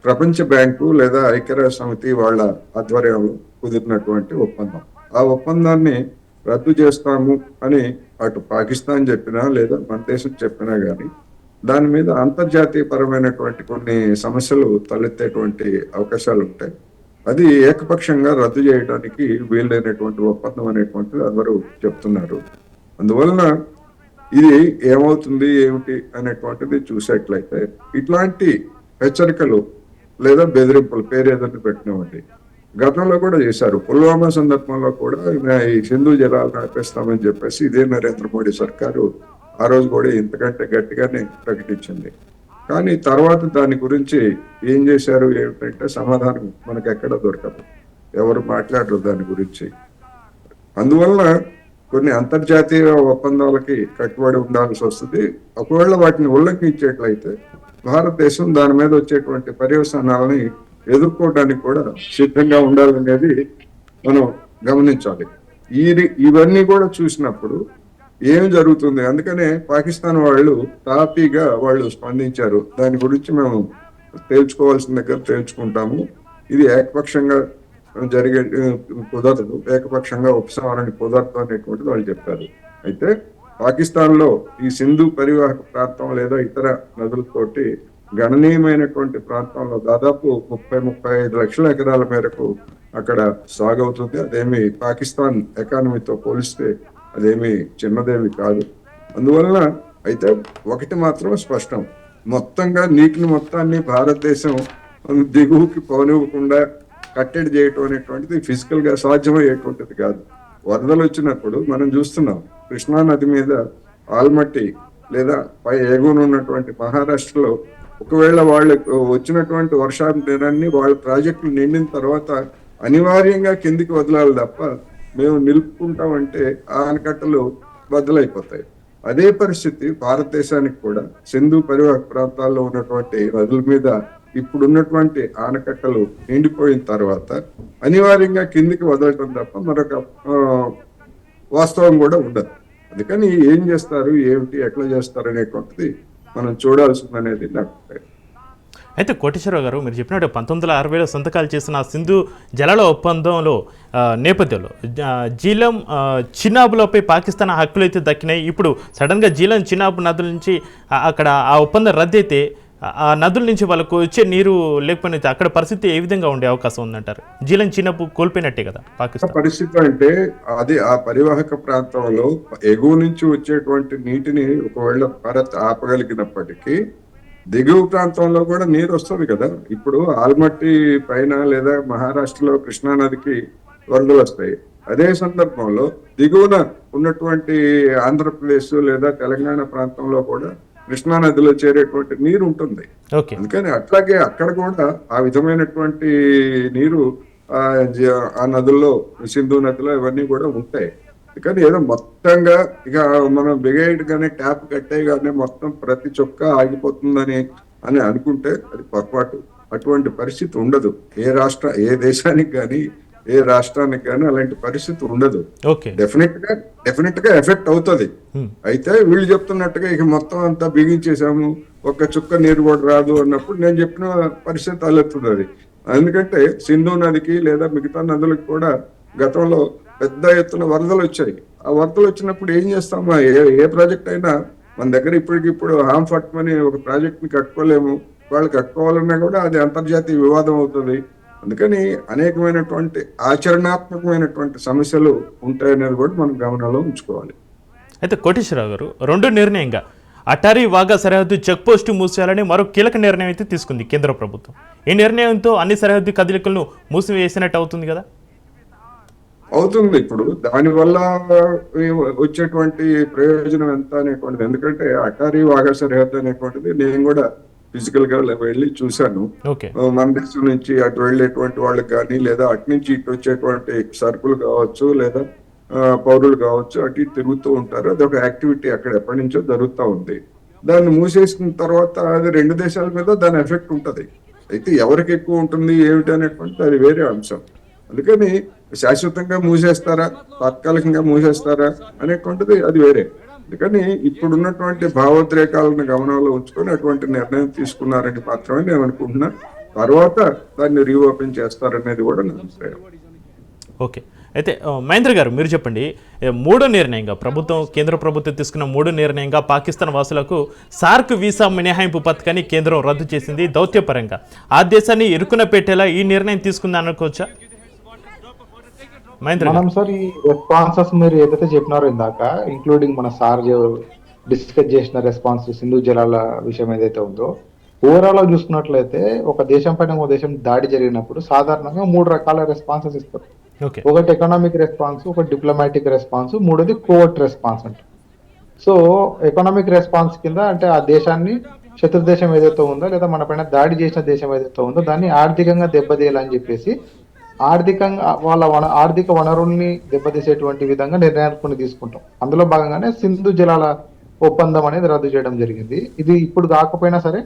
ప్రపంచ బ్యాంకు లేదా ఐక్యరాజ్య సమితి వాళ్ళ ఆధ్వర్యంలో కుదిరినటువంటి ఒప్పందం. ఆ ఒప్పందాన్ని రద్దు చేస్తాము అని అటు పాకిస్తాన్ చెప్పినా లేదా మన దేశం చెప్పినా గానీ దాని మీద అంతర్జాతీయ పరమైనటువంటి కొన్ని సమస్యలు తలెత్తేటువంటి అవకాశాలు ఉంటాయి. అది ఏకపక్షంగా రద్దు చేయడానికి వీలైనటువంటి ఒప్పందం అనేటువంటిది అందరూ చెప్తున్నారు. అందువలన ఇది ఏమవుతుంది ఏమిటి అనేటువంటిది చూసేట్లయితే ఇట్లాంటి హెచ్చరికలు లేదా బెదిరింపులు పేరు ఏదైనా పెట్టినామండి గతంలో కూడా చేశారు. పుల్వామా సందర్భంలో కూడా ఈ సింధు జలాలను ఆపేస్తామని చెప్పేసి ఇదే నరేంద్ర మోడీ సర్కారు ఆ రోజు కూడా ఇంతకంటే గట్టిగానే ప్రకటించింది. కానీ తర్వాత దాని గురించి ఏం చేశారు ఏమిటంటే సమాధానం మనకు ఎక్కడ దొరకదు, ఎవరు మాట్లాడరు దాని గురించి. అందువలన కొన్ని అంతర్జాతీయ ఒప్పందాలకి కట్టుబడి ఉండాల్సి వస్తుంది. ఒకవేళ వాటిని ఉల్లంఘించేట్లయితే భారతదేశం దాని మీద వచ్చేటువంటి పర్యవసానాలని ఎదుర్కోవడానికి కూడా సిద్ధంగా ఉండాలనేది మనం గమనించాలి. ఇవన్నీ కూడా చూసినప్పుడు ఏం జరుగుతుంది, అందుకనే పాకిస్తాన్ వాళ్ళు తాపీగా వాళ్ళు స్పందించారు. దాని గురించి మేము తేల్చుకోవాల్సిన దగ్గర తేల్చుకుంటాము, ఇది ఏకపక్షంగా జరిగే కుదరదు, ఏకపక్షంగా ఉపసంహరణ కుదరదు అనేటువంటిది వాళ్ళు చెప్పారు. అయితే పాకిస్తాన్ లో ఈ సింధు పరివాహక ప్రాంతం లేదా ఇతర నదులతోటి గణనీయమైనటువంటి ప్రాంతంలో దాదాపు 30-35 లక్షల ఎకరాల మేరకు అక్కడ సాగవుతుంది. అదేమి పాకిస్తాన్ ఎకానమీతో పోలిస్తే అదేమి చిన్నదేమి కాదు. అందువలన అయితే ఒకటి మాత్రం స్పష్టం, మొత్తంగా నీటిని మొత్తాన్ని భారతదేశం దిగువకి పోనివ్వకుండా కట్టడి చేయటం అనేటువంటిది ఫిజికల్ గా సాధ్యమయ్యేటువంటిది కాదు. వరదలు వచ్చినప్పుడు మనం చూస్తున్నాం, కృష్ణా నది మీద ఆల్మట్టి లేదా పై ఎగువన ఉన్నటువంటి మహారాష్ట్రలో ఒకవేళ వాళ్ళకు వచ్చినటువంటి వర్షాన్ని వాళ్ళ ప్రాజెక్టులు నిండిన తర్వాత అనివార్యంగా కిందికి వదలాలి తప్ప మేము నిలుపుకుంటామంటే ఆ ఆనకట్టలు బద్దలైపోతాయి. అదే పరిస్థితి భారతదేశానికి కూడా సింధు పరివాహక ప్రాంతాల్లో ఉన్నటువంటి నదుల మీద ఇప్పుడున్నటువంటి ఆనకట్టలు నిండిపోయిన తర్వాత అనివార్యంగా కిందికి వదలటం తప్ప మరొక వాస్తవం కూడా ఉండదు. అందుకని ఏం చేస్తారు ఏమిటి ఎట్లా చేస్తారు అనేటువంటిది మనం చూడాల్సింది అనేది నాకు.
అయితే కోటేశ్వరరావు గారు, మీరు చెప్పినట్టు 1960లో సంతకాలు చేసిన సింధు జలాల ఒప్పందంలో నేపథ్యంలో జీలం చినాబ్లపై పాకిస్తాన్ హక్కులు అయితే దక్కినాయి. ఇప్పుడు సడన్గా జీలం చినాబ్ నదుల నుంచి అక్కడ ఆ ఒప్పందం రద్దు అయితే ఆ నదుల నుంచి వాళ్ళకు వచ్చే నీరు లేకపోయినైతే అక్కడ పరిస్థితి ఏ విధంగా ఉండే అవకాశం ఉందంటారు? జీలం చిన్నపు కోల్పోయినట్టే కదా పాకిస్తాన్
పరిస్థితి. అంటే అది ఆ పరివాహక ప్రాంతంలో ఎగువ నుంచి వచ్చేటువంటి నీటిని ఒకవేళ భారత్ ఆపగలిగినప్పటికీ దిగువ ప్రాంతంలో కూడా నీరు వస్తుంది కదా. ఇప్పుడు ఆల్మట్టి పైన లేదా మహారాష్ట్రలో కృష్ణా నదికి వరదలు వస్తాయి. అదే సందర్భంలో దిగువన ఉన్నటువంటి ఆంధ్రప్రదేశ్ లేదా తెలంగాణ ప్రాంతంలో కూడా కృష్ణా నదిలో చేరేటువంటి నీరు ఉంటుంది. అందుకని అట్లాగే అక్కడ కూడా ఆ విధమైనటువంటి నీరు ఆ నదుల్లో సింధు నదిలో ఇవన్నీ కూడా ఉంటాయి. కానీ ఏదో మొత్తంగా ఇక మనం బిగేయగానే ట్యాప్ కట్టేయగానే మొత్తం ప్రతి చొక్క ఆగిపోతుందని అనుకుంటే అది పొరపాటు. అటువంటి పరిస్థితి ఉండదు. ఏ దేశానికి కానీ ఏ రాష్ట్రానికి కానీ అలాంటి పరిస్థితి ఉండదు. డెఫినెట్ గా ఎఫెక్ట్ అవుతుంది. అయితే వీళ్ళు చెప్తున్నట్టుగా ఇక మొత్తం అంతా బిగించేసాము, ఒక్క చుక్క నీరు కూడా రాదు అన్నప్పుడు నేను చెప్పిన పరిస్థితి తలెత్తుంది అది. ఎందుకంటే సింధు నదికి లేదా మిగతా నదులకు కూడా గతంలో పెద్ద ఎత్తున వరదలు వచ్చాయి. ఆ వరదలు వచ్చినప్పుడు ఏం చేస్తాము, ఏ ప్రాజెక్ట్ అయినా మన దగ్గర ఇప్పటికిప్పుడు హాంఫర్ట్ అని ఒక ప్రాజెక్ట్ ని కట్టుకోలేము. వాళ్ళు కట్టుకోవాలన్నా కూడా అది అంతర్జాతీయ వివాదం అవుతుంది. అందుకని అనేకమైనటువంటి ఆచరణాత్మకమైనటువంటి సమస్యలు ఉంటాయనేది కూడా మనం గమనంలో ఉంచుకోవాలి.
అయితే కోటేశ్వరరావు గారు, రెండు నిర్ణయంగా అటారీ వాఘా సరిహద్దు చెక్ పోస్టు మూసేయాలని మరో కీలక నిర్ణయం అయితే తీసుకుంది కేంద్ర ప్రభుత్వం. ఈ నిర్ణయంతో అన్ని సరిహద్దు కదలికలను మూసివేసినట్టు అవుతుంది కదా?
అవుతుంది. ఇప్పుడు దానివల్ల వచ్చేటువంటి ప్రయోజనం ఎంత అనేటువంటిది, ఎందుకంటే అటారీ వాఘా సరిహద్దు అనేటువంటిది నేను కూడా ఫిజికల్ గా వెళ్ళి చూశాను. మన దేశం నుంచి అటు వెళ్ళేటువంటి వాళ్ళకి కానీ లేదా అటు నుంచి ఇటు వచ్చేటువంటి సరుకులు కావచ్చు లేదా పౌరులు కావచ్చు అటు ఇటు తిరుగుతూ ఉంటారు. అది ఒక యాక్టివిటీ అక్కడ ఎప్పటి నుంచో జరుగుతూ ఉంది. దాన్ని మూసేసిన తర్వాత అది రెండు దేశాల మీద దాని ఎఫెక్ట్ ఉంటది. అయితే ఎవరికి ఎక్కువ ఉంటుంది ఏమిటి అనేటువంటి అది వేరే అంశం. అందుకని శాశ్వతంగా మూసేస్తారా తాత్కాలికంగా మూసేస్తారా అనేటువంటిది అది వేరే. అందుకని ఇప్పుడున్నటువంటి భావోద్రేకాలను గమనంలో ఉంచుకొని అటువంటి నిర్ణయం తీసుకున్నారని మాత్రమే నేను అనుకుంటున్నా. తర్వాత దాన్ని రీఓపెన్ చేస్తారనేది కూడా నా అభిప్రాయం.
ఓకే. అయితే మహేంద్ర గారు మీరు చెప్పండి, మూడో నిర్ణయంగా కేంద్ర ప్రభుత్వం తీసుకున్న మూడో నిర్ణయంగా పాకిస్తాన్ వాసులకు సార్క్ వీసా మినహాయింపు పథకాన్ని కేంద్రం రద్దు చేసింది. దౌత్యపరంగా ఆ దేశాన్ని ఇరుకున పెట్టేలా ఈ నిర్ణయం తీసుకుందా అనుకోవచ్చా మహేంద్ర గారు?
మనం సార్ ఈ రెస్పాన్సెస్ మీరు ఏదైతే చెప్పినారో ఇందాక, ఇంక్లూడింగ్ మన సార్ డిస్కస్ చేసిన రెస్పాన్స్ సింధు జలాల విషయం ఏదైతే ఉందో, ఓవరాల్ గా చూసుకున్నట్లయితే ఒక దేశం పైన ఒక దేశం దాడి జరిగినప్పుడు సాధారణంగా 3 రకాల రెస్పాన్సెస్ ఇస్తారు.
ఓకే.
ఒకటి ఎకనామిక్ రెస్పాన్స్, ఒకటి డిప్లొమాటిక్ రెస్పాన్స్, మూడోది కోవర్ట్ రెస్పాన్స్ అంటారు. సో ఎకనామిక్ రెస్పాన్స్ కింద అంటే ఆ దేశాన్ని శత్రు దేశం ఏదైతే ఉందో లేదా మన పైన దాడి చేసిన దేశం ఏదైతే ఉందో దాన్ని ఆర్థికంగా దెబ్బతీయాలని చెప్పేసి ఆర్థికంగా వాళ్ళ ఆర్థిక వనరుల్ని దెబ్బతీసేటువంటి విధంగా నిర్ణయాలు కొన్ని తీసుకుంటాం. అందులో భాగంగానే సింధు జలాల ఒప్పందం అనేది రద్దు చేయడం జరిగింది. ఇది ఇప్పుడు కాకపోయినా సరే,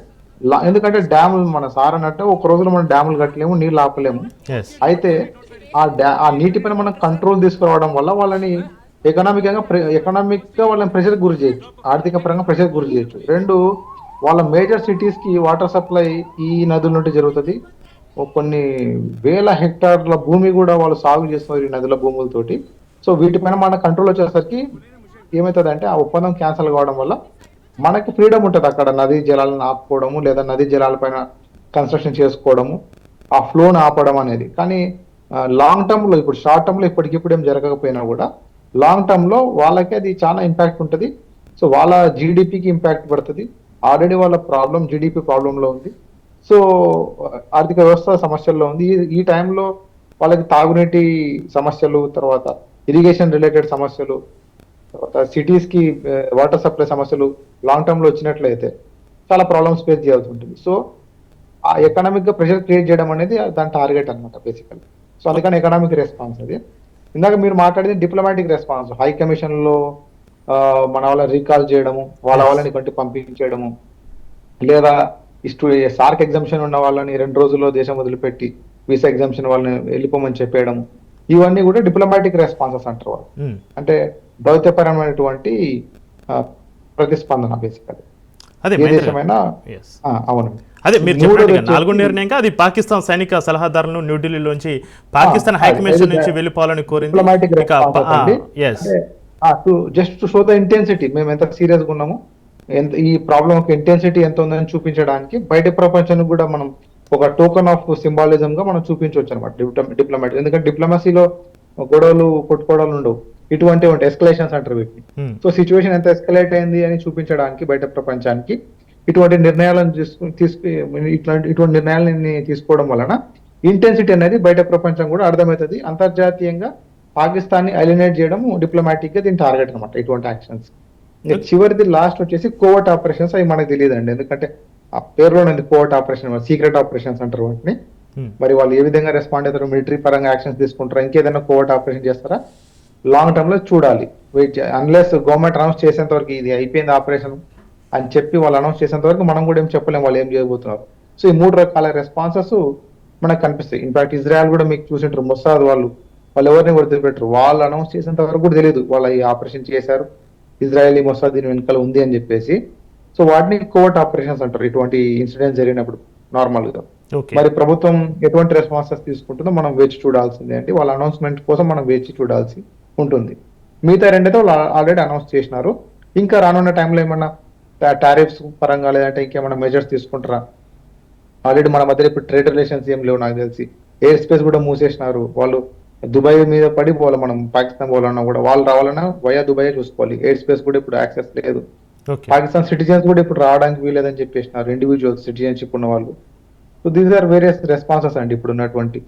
ఎందుకంటే డ్యాములు మన సార్ అన్నట్టు ఒక రోజులో మనం డ్యాములు కట్టలేము, నీళ్ళు ఆపలేము. అయితే ఆ నీటిపైన మనం కంట్రోల్ తీసుకురావడం వల్ల వాళ్ళని ఎకనామిక్ గా వాళ్ళని ప్రెషర్ గురి చేయొచ్చు, ఆర్థిక పరంగా ప్రెషర్ గురి చేయొచ్చు. రెండు, వాళ్ళ మేజర్ సిటీస్ కి వాటర్ సప్లై ఈ నదుల నుండి జరుగుతుంది. కొన్ని వేల హెక్టార్ల భూమి కూడా వాళ్ళు సాగు చేస్తున్నారు ఈ నదుల భూములతోటి. సో వీటిపైన మన కంట్రోల్ వచ్చేసరికి ఏమవుతుంది అంటే ఆ ఒప్పందం క్యాన్సిల్ కావడం వల్ల మనకి ఫ్రీడమ్ ఉంటుంది అక్కడ నదీ జలాలను ఆపుకోవడము లేదా నదీ జలాల పైన కన్స్ట్రక్షన్ చేసుకోవడము, ఆ ఫ్లోను ఆపడం అనేది. కానీ లాంగ్ టర్మ్ లో, ఇప్పుడు షార్ట్ టర్మ్ లో ఇప్పటికిప్పుడు ఏం జరగకపోయినా కూడా లాంగ్ టర్మ్ లో వాళ్ళకి అది చాలా ఇంపాక్ట్ ఉంటుంది. సో వాళ్ళ జీడిపికి ఇంపాక్ట్ పడుతుంది. ఆల్రెడీ వాళ్ళ జీడిపి ప్రాబ్లంలో ఉంది. సో ఆర్థిక వ్యవస్థ సమస్యల్లో ఉంది. ఈ టైంలో వాళ్ళకి తాగునీటి సమస్యలు, తర్వాత ఇరిగేషన్ రిలేటెడ్ సమస్యలు, తర్వాత సిటీస్ కి వాటర్ సప్లై సమస్యలు లాంగ్ టర్మ్ లో వచ్చినట్లయితే చాలా ప్రాబ్లమ్స్ ఫేస్ చేయాల్సి ఉంటుంది. సో ఆ ఎకనామిక్ గా ప్రెషర్ క్రియేట్ చేయడం అనేది దాని టార్గెట్ అనమాట బేసికల్. సో అందుకని ఎకనామిక్ రెస్పాన్స్ అది. ఇందాక మీరు మాట్లాడింది డిప్లొమాటిక్ రెస్పాన్స్, హై కమిషన్ లో మన వాళ్ళని రీకాల్ చేయడము, వాళ్ళని కంటి పంపించడము, లేదా సార్క్ ఎగ్జామ్షన్ ఉన్న వాళ్ళని 2 రోజుల్లో దేశం వదిలిపెట్టి వీసా ఎగ్జామ్షన్ వాళ్ళని వెళ్ళిపోమని చెప్పేయడము, ఇవన్నీ కూడా డిప్లొమాటిక్ రెస్పాన్సెస్ అంటారు వాళ్ళు. అంటే దౌత్యపరమైనటువంటి ప్రతిస్పందన బేసికల్.
అదే
ఏ దేశమైనా అవును.
అదే మీరు చెప్పినట్టుగా 4వ నిర్ణయంగా అది పాకిస్తాన్ సైనిక సలహాదారులను న్యూఢిల్లీలోంచి పాకిస్తాన్ హైకమిషన్ నుంచి వెళ్ళిపోవాలని కోరింది.
Diplomatic just to show the intensity, మేము ఎంత సీరియస్ గా ఉన్నాము, ఈ ప్రాబ్లం యొక్క ఇంటెన్సిటీ ఎంత ఉందని చూపించడానికి బయట ప్రపంచానికి కూడా మనం ఒక టోకన్ ఆఫ్ సింబాలిజం గా మనం చూపించవచ్చు అనమాట డిప్లొమాటిక్. ఎందుకంటే డిప్లొమసీలో గొడవలు కొట్టుకోవడాలు ఉండవు, ఇటువంటి ఎస్కలేషన్స్ అంటారు వీటిని. సో సిచ్యువేషన్ ఎంత ఎస్కలేట్ అయింది అని చూపించడానికి బయట ప్రపంచానికి ఇటువంటి నిర్ణయాలను ఇటువంటి నిర్ణయాలని తీసుకోవడం వలన ఇంటెన్సిటీ అనేది బయట ప్రపంచం కూడా అర్థమవుతుంది. అంతర్జాతీయంగా పాకిస్తాన్ ని అలినేట్ చేయడం డిప్లొమాటిక్ గా దీని టార్గెట్ అనమాట ఇటువంటి యాక్షన్స్. చివరిది లాస్ట్ వచ్చేసి కోవర్ట్ ఆపరేషన్స్. అవి మనకు తెలియదు అండి, ఎందుకంటే ఆ పేరులోనే కోవర్ట్ ఆపరేషన్, సీక్రెట్ ఆపరేషన్స్ అంటారు వాటిని. మరి వాళ్ళు ఏ విధంగా రెస్పాండ్ అవుతారు, మిలిటరీ పరంగా యాక్షన్స్ తీసుకుంటారా, ఇంకేదైనా కోవర్ట్ ఆపరేషన్ చేస్తారా, లాంగ్ టర్మ్ లో చూడాలి. అన్లెస్ గవర్నమెంట్ అనౌన్స్ చేసేంత వరకు ఇది అయిపోయింది ఆపరేషన్ అని చెప్పి వాళ్ళు అనౌన్స్ చేసేంత వరకు మనం కూడా ఏం చెప్పలేము వాళ్ళు ఏం చేయబోతున్నారు. సో ఈ 3 రకాల రెస్పాన్సెస్ మనకు కనిపిస్తాయి. ఇన్ఫాక్ట్ ఇజ్రాయెల్ కూడా మీకు చూసింటారు, మొసాద్ వాళ్ళు ఎవరిని వదిలిపెట్టరు, వాళ్ళు అనౌన్స్ చేసేంత వరకు కూడా తెలియదు వాళ్ళు ఈ ఆపరేషన్ చేశారు, ఇజ్రాయెలీ మొసాద్ దీని వెనుకల ఉంది అని చెప్పేసి. సో వాటిని కోవర్ట్ ఆపరేషన్స్ అంటారు ఇటువంటి ఇన్సిడెంట్ జరిగినప్పుడు నార్మల్ గా. మరి ప్రభుత్వం ఎటువంటి రెస్పాన్సెస్ తీసుకుంటుందో మనం వేచి చూడాల్సిందే అండి. వాళ్ళ అనౌన్స్మెంట్ కోసం మనం వేచి చూడాల్సి ఉంటుంది. మిగతా 2 అయితే వాళ్ళు ఆల్రెడీ అనౌన్స్ చేసినారు. ఇంకా రానున్న టైంలో ఏమన్నా టారిఫ్స్ పరంగా లేదంటే ఇంకేమైనా మెజర్స్ తీసుకుంటారా? ఆల్రెడీ మన మధ్య ఇప్పుడు ట్రేడ్ రిలేషన్స్ ఏం లేవు నాకు తెలిసి. ఎయిర్ స్పేస్ కూడా మూసేసినారు వాళ్ళు. దుబాయ్ మీద పడి పోవాలి, మనం పాకిస్తాన్ పోవాలన్నా కూడా వాళ్ళు రావాలన్నా వయా దుబాయ్ చూసుకోవాలి. ఎయిర్ స్పేస్ కూడా ఇప్పుడు యాక్సెస్ లేదు. పాకిస్తాన్ సిటిజన్స్ కూడా ఇప్పుడు రావడానికి వీలేదని చెప్పేసినారు, ఇండివిజువల్ సిటిజన్షిప్ ఉన్న వాళ్ళు. So these are various responses అండి ఇప్పుడు ఉన్నటువంటి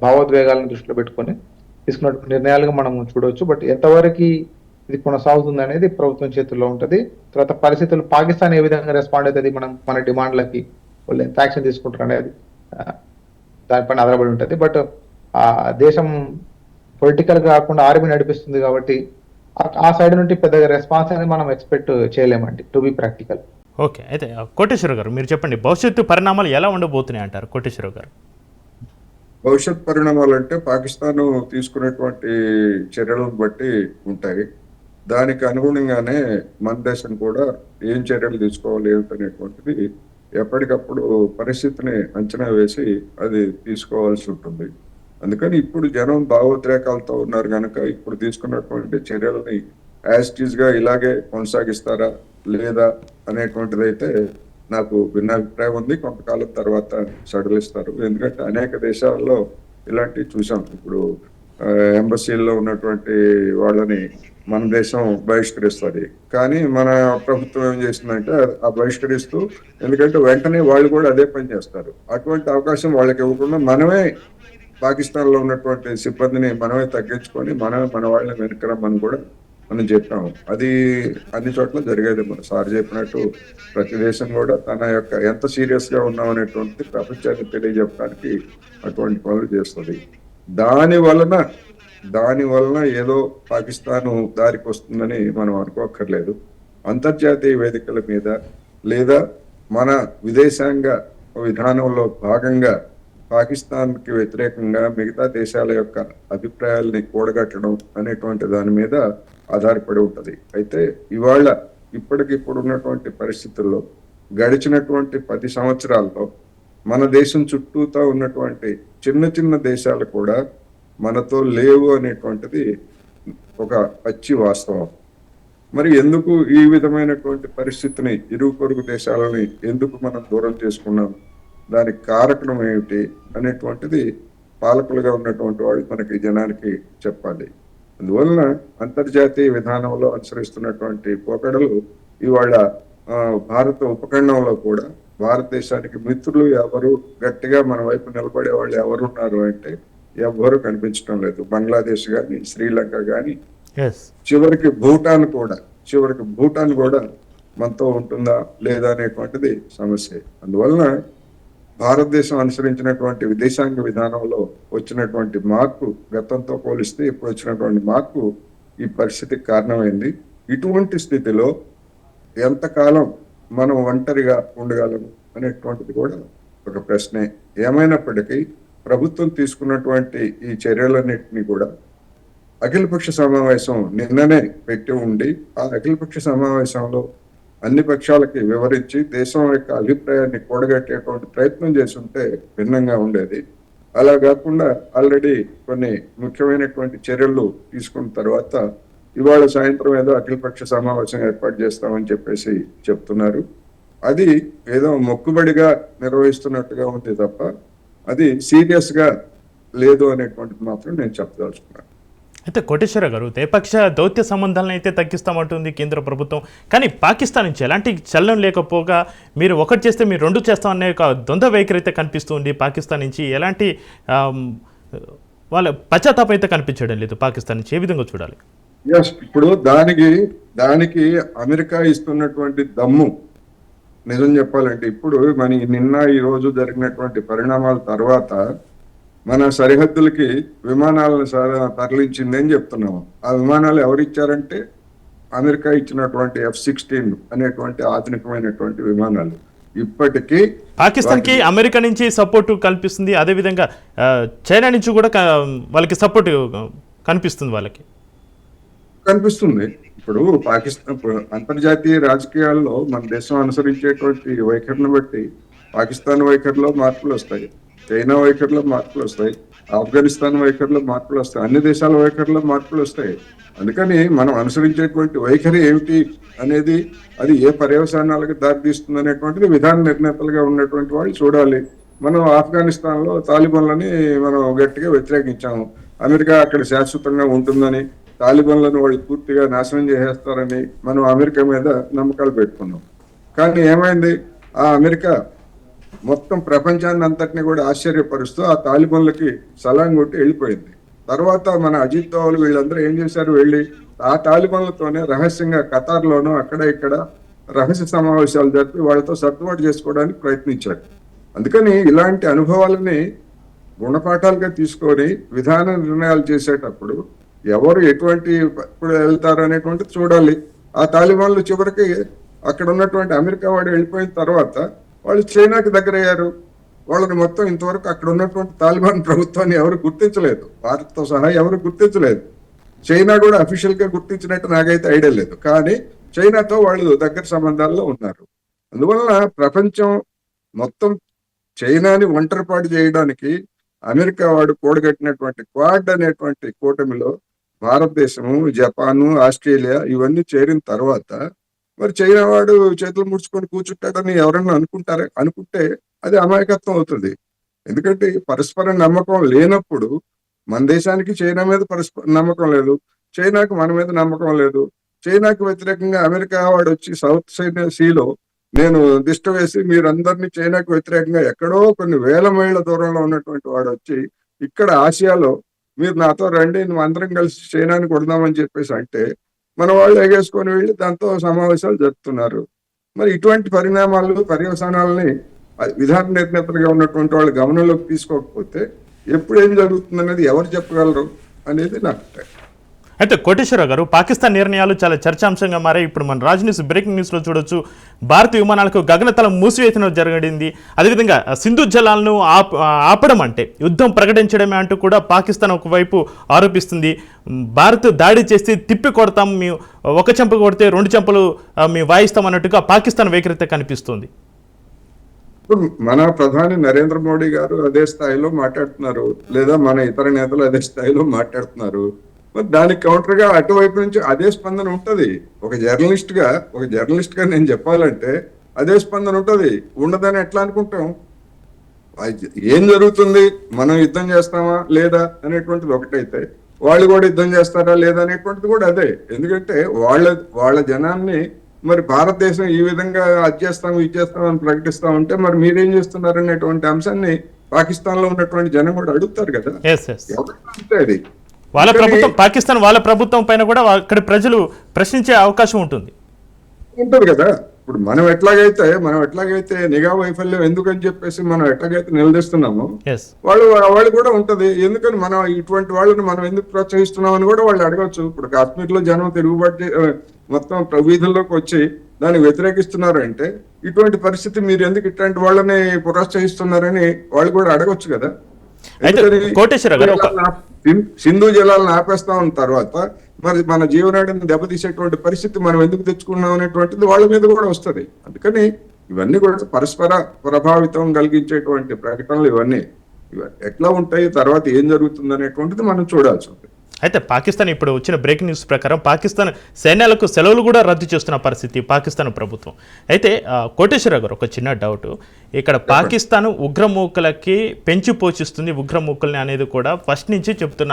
భావోద్వేగాలను దృష్టిలో పెట్టుకొని తీసుకున్నటువంటి నిర్ణయాలుగా మనం చూడవచ్చు. బట్ ఎంతవరకు ఇది కొనసాగుతుంది అనేది ప్రభుత్వం చేతుల్లో ఉంటది. తర్వాత పరిస్థితులు పాకిస్తాన్ ఏ విధంగా రెస్పాండ్ అవుతుంది, మన డిమాండ్లకి వాళ్ళు ఎంత యాక్షన్ తీసుకుంటారు అనేది దానిపైన ఆధారపడి ఉంటుంది. బట్ ఆ దేశం పొలిటికల్ కాకుండా ఆర్మీ నడిపిస్తుంది కాబట్టి ఆ సైడ్ నుండి పెద్దగా రెస్పాన్స్ అనేది మనం ఎక్స్పెక్ట్ చేయలేమండి, టు బి ప్రాక్టికల్.
ఓకే, అయితే కోటేశ్వర గారు మీరు చెప్పండి, భవిష్యత్తు పరిణామాలు ఎలా ఉండబోతున్నాయి అంటారు కోటేశ్వర గారు?
భవిష్యత్ పరిణామాలు అంటే పాకిస్తాన్ తీసుకునేటువంటి చర్యలను బట్టి ఉంటాయి. దానికి అనుగుణంగానే మన దేశం కూడా ఏం చర్యలు తీసుకోవాలి ఏమిటనేటువంటిది ఎప్పటికప్పుడు పరిస్థితిని అంచనా వేసి అది తీసుకోవాల్సి ఉంటుంది. అందుకని ఇప్పుడు జనం భావోద్రేకాలతో ఉన్నారు కనుక ఇప్పుడు తీసుకున్నటువంటి చర్యలని యాజ్ ఇట్ ఈజ్ గా ఇలాగే కొనసాగిస్తారా లేదా అనేటువంటిది అయితే నాకు భిన్న అభిప్రాయం ఉంది. కొంతకాలం తర్వాత సడలిస్తారు. ఎందుకంటే అనేక దేశాల్లో ఇలాంటివి చూసాం. ఇప్పుడు ఎంబసీల్లో ఉన్నటువంటి వాళ్ళని మన దేశం బహిష్కరిస్తుంది. కానీ మన ప్రభుత్వం ఏం చేసిందంటే ఆ బహిష్కరిస్తూ, ఎందుకంటే వెంటనే వాళ్ళు కూడా అదే పని చేస్తారు. అటువంటి అవకాశం వాళ్ళకి ఇవ్వకుండా మనమే పాకిస్తాన్ లో ఉన్నటువంటి సిబ్బందిని మనమే తగ్గించుకొని మనమే మన వాళ్ళని వెనుకరమ్మని కూడా మనం చెప్పాము. అది అన్ని చోట్ల జరిగేది. మన సార్ చెప్పినట్టు ప్రతి దేశం కూడా తన యొక్క ఎంత సీరియస్ గా ఉన్నాం అనేటువంటిది ప్రపంచానికి తెలియజెప్పడానికి అటువంటి పనులు చేస్తుంది. దాని వలన ఏదో పాకిస్తాన్ దారికి వస్తుందని మనం అనుకోక్కర్లేదు. అంతర్జాతీయ వేదికల మీద లేదా మన విదేశాంగ విధానంలో భాగంగా పాకిస్తాన్ కి వ్యతిరేకంగా మిగతా దేశాల యొక్క అభిప్రాయాల్ని కూడగట్టడం అనేటువంటి దాని మీద ఆధారపడి ఉంటది. అయితే ఇప్పటికిప్పుడు ఉన్నటువంటి పరిస్థితుల్లో గడిచినటువంటి 10 సంవత్సరాల్లో మన దేశం చుట్టూతా ఉన్నటువంటి చిన్న చిన్న దేశాలు కూడా మనతో లేవు అనేటువంటిది ఒక పచ్చి వాస్తవం. మరి ఎందుకు ఈ విధమైనటువంటి పరిస్థితిని, ఇరుగు పొరుగు దేశాలని ఎందుకు మనం దూరం చేసుకున్నాం, దానికి కారకం ఏమిటి అనేటువంటిది పాలకులుగా ఉన్నటువంటి వాళ్ళు మనకి జనానికి చెప్పాలి. అందువలన అంతర్జాతీయ విధానంలో అనుసరిస్తున్నటువంటి పోకడలు ఇవాళ భారత ఉపఖండంలో కూడా భారతదేశానికి మిత్రులు ఎవరు, గట్టిగా మన వైపు నిలబడే వాళ్ళు ఎవరున్నారు అంటే ఎవ్వరూ కనిపించడం లేదు. బంగ్లాదేశ్ గాని, శ్రీలంక గాని, చివరికి భూటాన్ కూడా మనతో ఉంటుందా లేదా అనేటువంటిది సమస్య. అందువలన భారతదేశం అనుసరించినటువంటి విదేశాంగ విధానంలో వచ్చినటువంటి మార్పు, గతంతో పోలిస్తే ఇప్పుడు వచ్చినటువంటి మార్పు ఈ పరిస్థితికి కారణమైంది. ఇటువంటి స్థితిలో ఎంతకాలం మనం ఒంటరిగా ఉండగలము అనేటువంటిది కూడా ఒక ప్రశ్నే. ఏమైనప్పటికీ ప్రభుత్వం తీసుకున్నటువంటి ఈ చర్యలన్నింటినీ కూడా అఖిలపక్ష సమావేశం నిన్ననే పెట్టి ఉండి, ఆ అఖిలపక్ష సమావేశంలో అన్ని పక్షాలకి వివరించి దేశం యొక్క అభిప్రాయాన్ని కూడగట్టేటువంటి ప్రయత్నం చేసి ఉంటే భిన్నంగా ఉండేది. అలా కాకుండా ఆల్రెడీ కొన్ని ముఖ్యమైనటువంటి చర్యలు తీసుకున్న తర్వాత ఇవాళ సాయంత్రం ఏదో అఖిలపక్ష సమావేశం ఏర్పాటు చేస్తామని చెప్పేసి చెప్తున్నారు. అది ఏదో మొక్కుబడిగా నిర్వహిస్తున్నట్టుగా ఉంది తప్ప అది సీరియస్ గా లేదు అనేటువంటిది మాత్రం నేను చెప్పదలుచుకున్నాను.
అయితే కోటేశ్వర గారు, ద్వైపాక్ష దౌత్య సంబంధాలను అయితే తగ్గిస్తామంటుంది కేంద్ర ప్రభుత్వం. కానీ పాకిస్తాన్ నుంచి ఎలాంటి చలనం లేకపోగా మీరు ఒకటి చేస్తే మీరు రెండు చేస్తామనే ఒక ద్వంద్వ వైఖరి అయితే కనిపిస్తుంది. పాకిస్తాన్ నుంచి ఎలాంటి వాళ్ళ పశ్చాత్తాపం అయితే కనిపించడం లేదు పాకిస్తాన్ నుంచి. ఏ విధంగా చూడాలి?
ఇప్పుడు దానికి అమెరికా ఇస్తున్నటువంటి దమ్ము నిజం చెప్పాలంటే, ఇప్పుడు మన నిన్న ఈ రోజు జరిగినటువంటి పరిణామాల తర్వాత మన సరిహద్దులకి విమానాలను తరలించింది అని చెప్తున్నాము. ఆ విమానాలు ఎవరు ఇచ్చారంటే అమెరికా ఇచ్చినటువంటి F-16 అనేటువంటి ఆధునికమైనటువంటి విమానాలు. ఇప్పటికీ
పాకిస్తాన్ కి అమెరికా నుంచి సపోర్టు కల్పిస్తుంది. అదేవిధంగా చైనా నుంచి కూడా వాళ్ళకి సపోర్ట్ కనిపిస్తుంది. ఇప్పుడు పాకిస్తాన్ అంతర్జాతీయ రాజకీయాల్లో మన దేశం అనుసరించేటువంటి వైఖరిని బట్టి పాకిస్తాన్ వైఖరిలో మార్పులు వస్తాయి, చైనా వైఖరిలో మార్పులు వస్తాయి, ఆఫ్ఘనిస్తాన్ వైఖరిలో మార్పులు వస్తాయి, అన్ని దేశాల వైఖరిలో మార్పులు వస్తాయి. అందుకని మనం అనుసరించేటువంటి వైఖరి ఏమిటి అనేది, అది ఏ పర్యవసానాలకు దారితీస్తుంది అనేటువంటిది విధాన నిర్ణేతలుగా ఉన్నటువంటి వాళ్ళు చూడాలి. మనం ఆఫ్ఘనిస్తాన్ లో తాలిబాన్లని మనం గట్టిగా వ్యతిరేకించాము. అమెరికా అక్కడ శాశ్వతంగా ఉంటుందని, తాలిబాన్లను వాళ్ళు పూర్తిగా నాశనం చేసేస్తారని మనం అమెరికా మీద నమ్మకాలు పెట్టుకున్నాం. కానీ ఏమైంది, ఆ అమెరికా మొత్తం ప్రపంచాన్ని అంతటిని కూడా ఆశ్చర్యపరుస్తూ ఆ తాలిబాన్లకి సలాం కొట్టి వెళ్ళిపోయింది. తర్వాత మన అజిత్ దోవల్ వీళ్ళందరూ ఏం చేశారు, వెళ్ళి ఆ తాలిబాన్లతోనే రహస్యంగా ఖతార్లోనూ అక్కడ ఇక్కడ రహస్య సమావేశాలు జరిపి వాళ్ళతో సర్దుబాటు చేసుకోవడానికి ప్రయత్నించారు. అందుకని ఇలాంటి అనుభవాలని గుణపాఠాలుగా తీసుకొని విధాన నిర్ణయాలు చేసేటప్పుడు ఎవరు ఎటువంటి ఇప్పుడు వెళ్తారు అనేటువంటిది చూడాలి. ఆ తాలిబాన్లు చివరికి అక్కడ ఉన్నటువంటి అమెరికా వాడు వెళ్ళిపోయిన తర్వాత వాళ్ళు చైనాకి దగ్గరయ్యారు. వాళ్ళని మొత్తం ఇంతవరకు అక్కడ ఉన్నటువంటి తాలిబాన్ ప్రభుత్వాన్ని ఎవరు గుర్తించలేదు, భారత్తో సహా ఎవరు గుర్తించలేదు. చైనా కూడా అఫీషియల్ గా గుర్తించినట్టు నాకైతే ఐడియా లేదు. కానీ చైనాతో వాళ్ళు దగ్గర సంబంధాల్లో ఉన్నారు. అందువలన ప్రపంచం మొత్తం చైనాని ఒంటరిపాటు చేయడానికి
అమెరికా వాడు కూడగట్టినటువంటి క్వాడ్ అనేటువంటి కూటమిలో భారతదేశము, జపాను, ఆస్ట్రేలియా ఇవన్నీ చేరిన తర్వాత మరి చైనా వాడు చేతులు ముడుచుకొని కూర్చుంటాడని ఎవరన్నా అనుకుంటే అది అమాయకత్వం అవుతుంది. ఎందుకంటే పరస్పర నమ్మకం లేనప్పుడు మన దేశానికి చైనా మీద పరస్పర నమ్మకం లేదు, చైనాకు మన మీద నమ్మకం లేదు. చైనాకు వ్యతిరేకంగా అమెరికా వాడు వచ్చి సౌత్ చైనా సీలో నేను దిష్ట వేసి మీరందరినీ చైనాకు వ్యతిరేకంగా ఎక్కడో కొన్ని వేల మైళ్ళ దూరంలో ఉన్నటువంటి వాడు వచ్చి ఇక్కడ ఆసియాలో మీరు నాతో రండి, నువ్వు అందరం కలిసి చైనాని కొడదామని చెప్పేసి అంటే మన వాళ్ళు ఎగేసుకొని వెళ్ళి దాంతో సమావేశాలు జరుపుతున్నారు. మరి ఇటువంటి పరిణామాలు, పర్యవసానాలని విధాన నిర్ణేతలుగా ఉన్నటువంటి వాళ్ళు గమనంలోకి తీసుకోకపోతే ఎప్పుడు ఏం జరుగుతుందనేది ఎవరు చెప్పగలరు అనేది నా అభిప్రాయం.
అయితే కోటేశ్వరరావు గారు, పాకిస్తాన్ నిర్ణయాలు చాలా చర్చాంశంగా మారాయి. ఇప్పుడు మన రాజ్ న్యూస్ బ్రేకింగ్ న్యూస్లో చూడొచ్చు, భారతీయ విమానాలకు గగనతలం మూసివేయడం జరిగింది. అదేవిధంగా సింధు జలాలను ఆపడం అంటే యుద్ధం ప్రకటించడమే అంటూ కూడా పాకిస్తాన్ ఒకవైపు ఆరోపిస్తుంది. భారత్ దాడి చేస్తే తిప్పి కొడతాం, మేము ఒక చెంప కొడితే రెండు చెంపలు మేము వాయిస్తాం అన్నట్టుగా పాకిస్తాన్ వైఖరిత కనిపిస్తుంది.
ఇప్పుడు మన ప్రధాని నరేంద్ర మోడీ గారు అదే స్థాయిలో మాట్లాడుతున్నారు, లేదా మన ఇతర నేతలు అదే స్థాయిలో మాట్లాడుతున్నారు. మరి దానికి కౌంటర్ గా అటువైపు నుంచి అదే స్పందన ఉంటది. ఒక జర్నలిస్ట్ గా నేను చెప్పాలంటే అదే స్పందన ఉంటది. ఉండదని ఎట్లా అనుకుంటాం? ఏం జరుగుతుంది, మనం యుద్ధం చేస్తామా లేదా అనేటువంటిది ఒకటైతే, వాళ్ళు కూడా యుద్ధం చేస్తారా లేదా అనేటువంటిది కూడా అదే. ఎందుకంటే వాళ్ళ జనాన్ని మరి భారతదేశం ఈ విధంగా అది చేస్తాం ఇది చేస్తాం అని ప్రకటిస్తా ఉంటే మరి మీరేం చేస్తున్నారు అనేటువంటి అంశాన్ని పాకిస్తాన్ లో ఉన్నటువంటి జనం కూడా అడుగుతారు కదా. అది
వాళ్ళ ప్రభుత్వం, పాకిస్తాన్ వాళ్ళ ప్రభుత్వం పైన కూడా అక్కడి ప్రజలు ప్రశ్నించే అవకాశం ఉంటుంది
కదా. ఇప్పుడు మనం ఎట్లాగైతే నిఘా వైఫల్యం ఎందుకని చెప్పేసి మనం ఎట్లాగైతే నిలదీస్తున్నామో వాళ్ళు కూడా ఉంటది. ఎందుకని మనం ఇటువంటి వాళ్ళని మనం ఎందుకు ప్రోత్సహిస్తున్నాం అని కూడా వాళ్ళు అడగచ్చు. ఇప్పుడు కాశ్మీర్ లో జనం తిరుగుబాటు మొత్తం వీధుల్లోకి వచ్చి దాన్ని వ్యతిరేకిస్తున్నారు అంటే ఇటువంటి పరిస్థితి మీరు ఎందుకు ఇట్లాంటి వాళ్ళని ప్రోత్సహిస్తున్నారని వాళ్ళు కూడా అడగొచ్చు కదా. సింధు జలాలను ఆపేస్తాం తర్వాత మరి మన జీవనాడిని దెబ్బతీసేటువంటి పరిస్థితి మనం ఎందుకు తెచ్చుకున్నాం అనేటువంటిది వాళ్ళ మీద కూడా వస్తుంది. అందుకని ఇవన్నీ కూడా పరస్పర ప్రభావితం కలిగించేటువంటి ప్రకటనలు ఇవన్నీ ఎట్లా ఉంటాయి, తర్వాత ఏం జరుగుతుంది అనేటువంటిది మనం చూడాల్సి ఉంటుంది.
అయితే పాకిస్తాన్ ఇప్పుడు వచ్చిన బ్రేకింగ్ న్యూస్ ప్రకారం పాకిస్తాన్ సైన్యాలకు సెలవులు కూడా రద్దు చేస్తున్న పరిస్థితి పాకిస్తాన్ ప్రభుత్వం. అయితే కోటేశ్వరరావు గారు, ఒక చిన్న డౌట్, ఇక్కడ పాకిస్తాన్ ఉగ్రమూకలకి పెంచి పోషిస్తుంది ఉగ్రమూకల్ని అనేది కూడా ఫస్ట్ నుంచి చెప్తున్న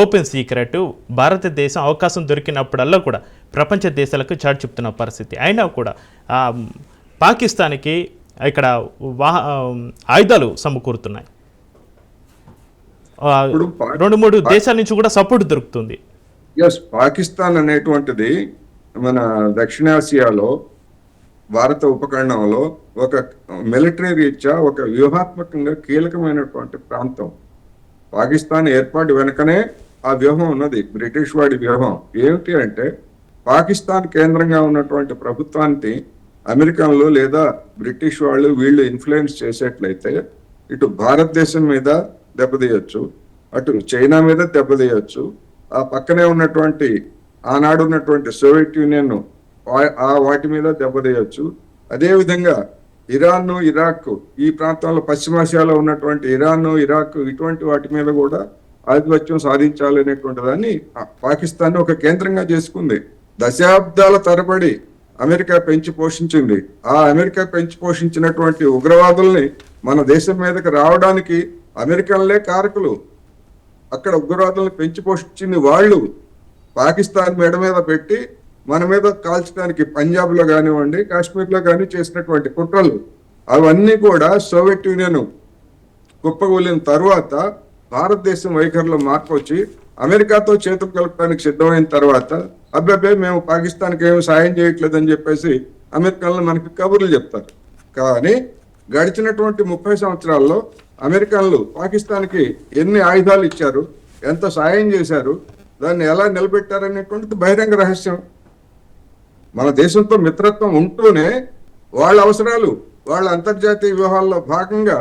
ఓపెన్ సీక్రెట్. భారతదేశం అవకాశం దొరికినప్పుడల్లా కూడా ప్రపంచ దేశాలకు చాటు చెప్తున్న పరిస్థితి. అయినా కూడా పాకిస్తాన్కి ఇక్కడ ఆయుధాలు సమకూరుతున్నాయి. 2-3 దేశాల నుంచి కూడా సపోర్ట్ దొరుకుతుంది.
పాకిస్తాన్ అనేటువంటిది మన దక్షిణాసియాలో, భారత ఉపఖండంలో ఒక మిలిటరీ రీత్యా ఒక వ్యూహాత్మకంగా కీలకమైనటువంటి ప్రాంతం. పాకిస్తాన్ ఏర్పాటు వెనుకనే ఆ వ్యూహం ఉన్నది, బ్రిటిష్ వాడి వ్యూహం. ఏమిటి అంటే పాకిస్తాన్ కేంద్రంగా ఉన్నటువంటి ప్రభుత్వానికి అమెరికన్లు లేదా బ్రిటిష్ వాళ్ళు వీళ్ళు ఇన్ఫ్లుయెన్స్ చేసేట్లయితే ఇటు భారతదేశం మీద దెబ్బతీయచ్చు, అటు చైనా మీద దెబ్బతీయచ్చు, ఆ పక్కనే ఉన్నటువంటి ఆనాడు ఉన్నటువంటి సోవియట్ యూనియన్ వాటి మీద దెబ్బతీయచ్చు. అదేవిధంగా ఇరాన్, ఇరాక్, ఈ ప్రాంతంలో పశ్చిమాసియాలో ఉన్నటువంటి ఇరాన్, ఇరాక్ ఇటువంటి వాటి మీద కూడా ఆధిపత్యం సాధించాలి అనేటువంటి దాన్ని పాకిస్తాన్ ఒక కేంద్రంగా చేసుకుంది. దశాబ్దాల తరబడి అమెరికా పెంచి పోషించింది. ఆ అమెరికా పెంచి పోషించినటువంటి ఉగ్రవాదుల్ని మన దేశం మీదకి రావడానికి అమెరికన్లే కారకులు. అక్కడ ఉగ్రవాదులను పెంచి పోషించింది వాళ్ళు. పాకిస్తాన్ మెడ మీద పెట్టి మన మీద కాల్చడానికి పంజాబ్లో కానివ్వండి, కాశ్మీర్లో కానీ చేసినటువంటి కుట్రలు అవన్నీ కూడా సోవియట్ యూనియన్ కుప్పగూలిన తర్వాత భారతదేశం వైఖరిలో మార్పు వచ్చి అమెరికాతో చేతులు కలపడానికి సిద్ధమైన తర్వాత అబ్బాబే మేము పాకిస్తాన్కి ఏమి సాయం చేయట్లేదని చెప్పేసి అమెరికన్లు మనకి కబుర్లు చెప్తారు. కానీ గడిచినటువంటి 30 సంవత్సరాల్లో అమెరికన్లు పాకిస్తాన్కి ఎన్ని ఆయుధాలు ఇచ్చారు, ఎంత సాయం చేశారు, దాన్ని ఎలా నిలబెట్టారనేటువంటిది బహిరంగ రహస్యం. మన దేశంతో మిత్రత్వం ఉంటూనే వాళ్ళ అవసరాలు, వాళ్ళ అంతర్జాతీయ వ్యూహాల్లో భాగంగా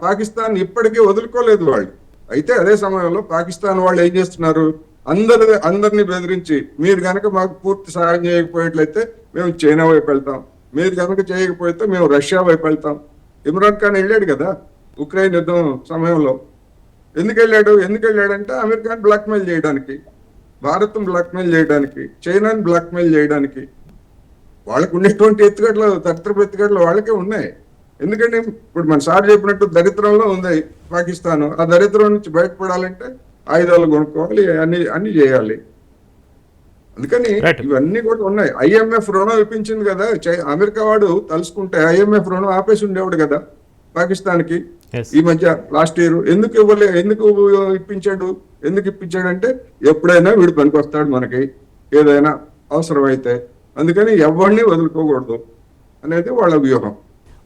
పాకిస్తాన్ ఇప్పటికీ వదులుకోలేదు వాళ్ళు. అయితే అదే సమయంలో పాకిస్తాన్ వాళ్ళు ఏం చేస్తున్నారు, అందరినీ బెదిరించి మీరు కనుక మాకు పూర్తి సహాయం చేయకపోయేట్లయితే మేము చైనా వైపు వెళ్తాం, మీరు కనుక చేయకపోతే మేము రష్యా వైపు వెళ్తాం. ఇమ్రాన్ ఖాన్ వెళ్ళాడు కదా, ఉక్రెయిన్ యుద్ధం సమయంలో. ఎందుకు వెళ్ళాడంటే అమెరికాని బ్లాక్మెయిల్ చేయడానికి, భారత్ను బ్లాక్మెయిల్ చేయడానికి, చైనాని బ్లాక్మెయిల్ చేయడానికి. వాళ్ళకు ఉండేటువంటి ఎత్తుగడలు, తరతరపు ఎత్తుగడలు వాళ్ళకే ఉన్నాయి. ఎందుకంటే ఇప్పుడు మన సార్ చెప్పినట్టు దరిద్రంలో ఉంది పాకిస్తాన్. ఆ దరిద్రం నుంచి బయటపడాలంటే ఆయుధాలు కొనుక్కోవాలి, అన్ని చేయాలి. అందుకని ఇవన్నీ కూడా ఉన్నాయి. IMF రుణం ఇప్పించింది కదా, అమెరికా వాడు తలుసుకుంటే IMF రుణం ఆపేసి ఉండేవాడు కదా పాకిస్తాన్కి. ఈ మధ్య లాస్ట్ ఇయర్ ఎందుకు ఇప్పించాడంటే ఎప్పుడైనా వీడు పనికొస్తాడు మనకి, ఏదైనా అవసరమైతే. అందుకని ఎవరిని వదులుకోకూడదు అనేది వాళ్ళ వ్యూహం.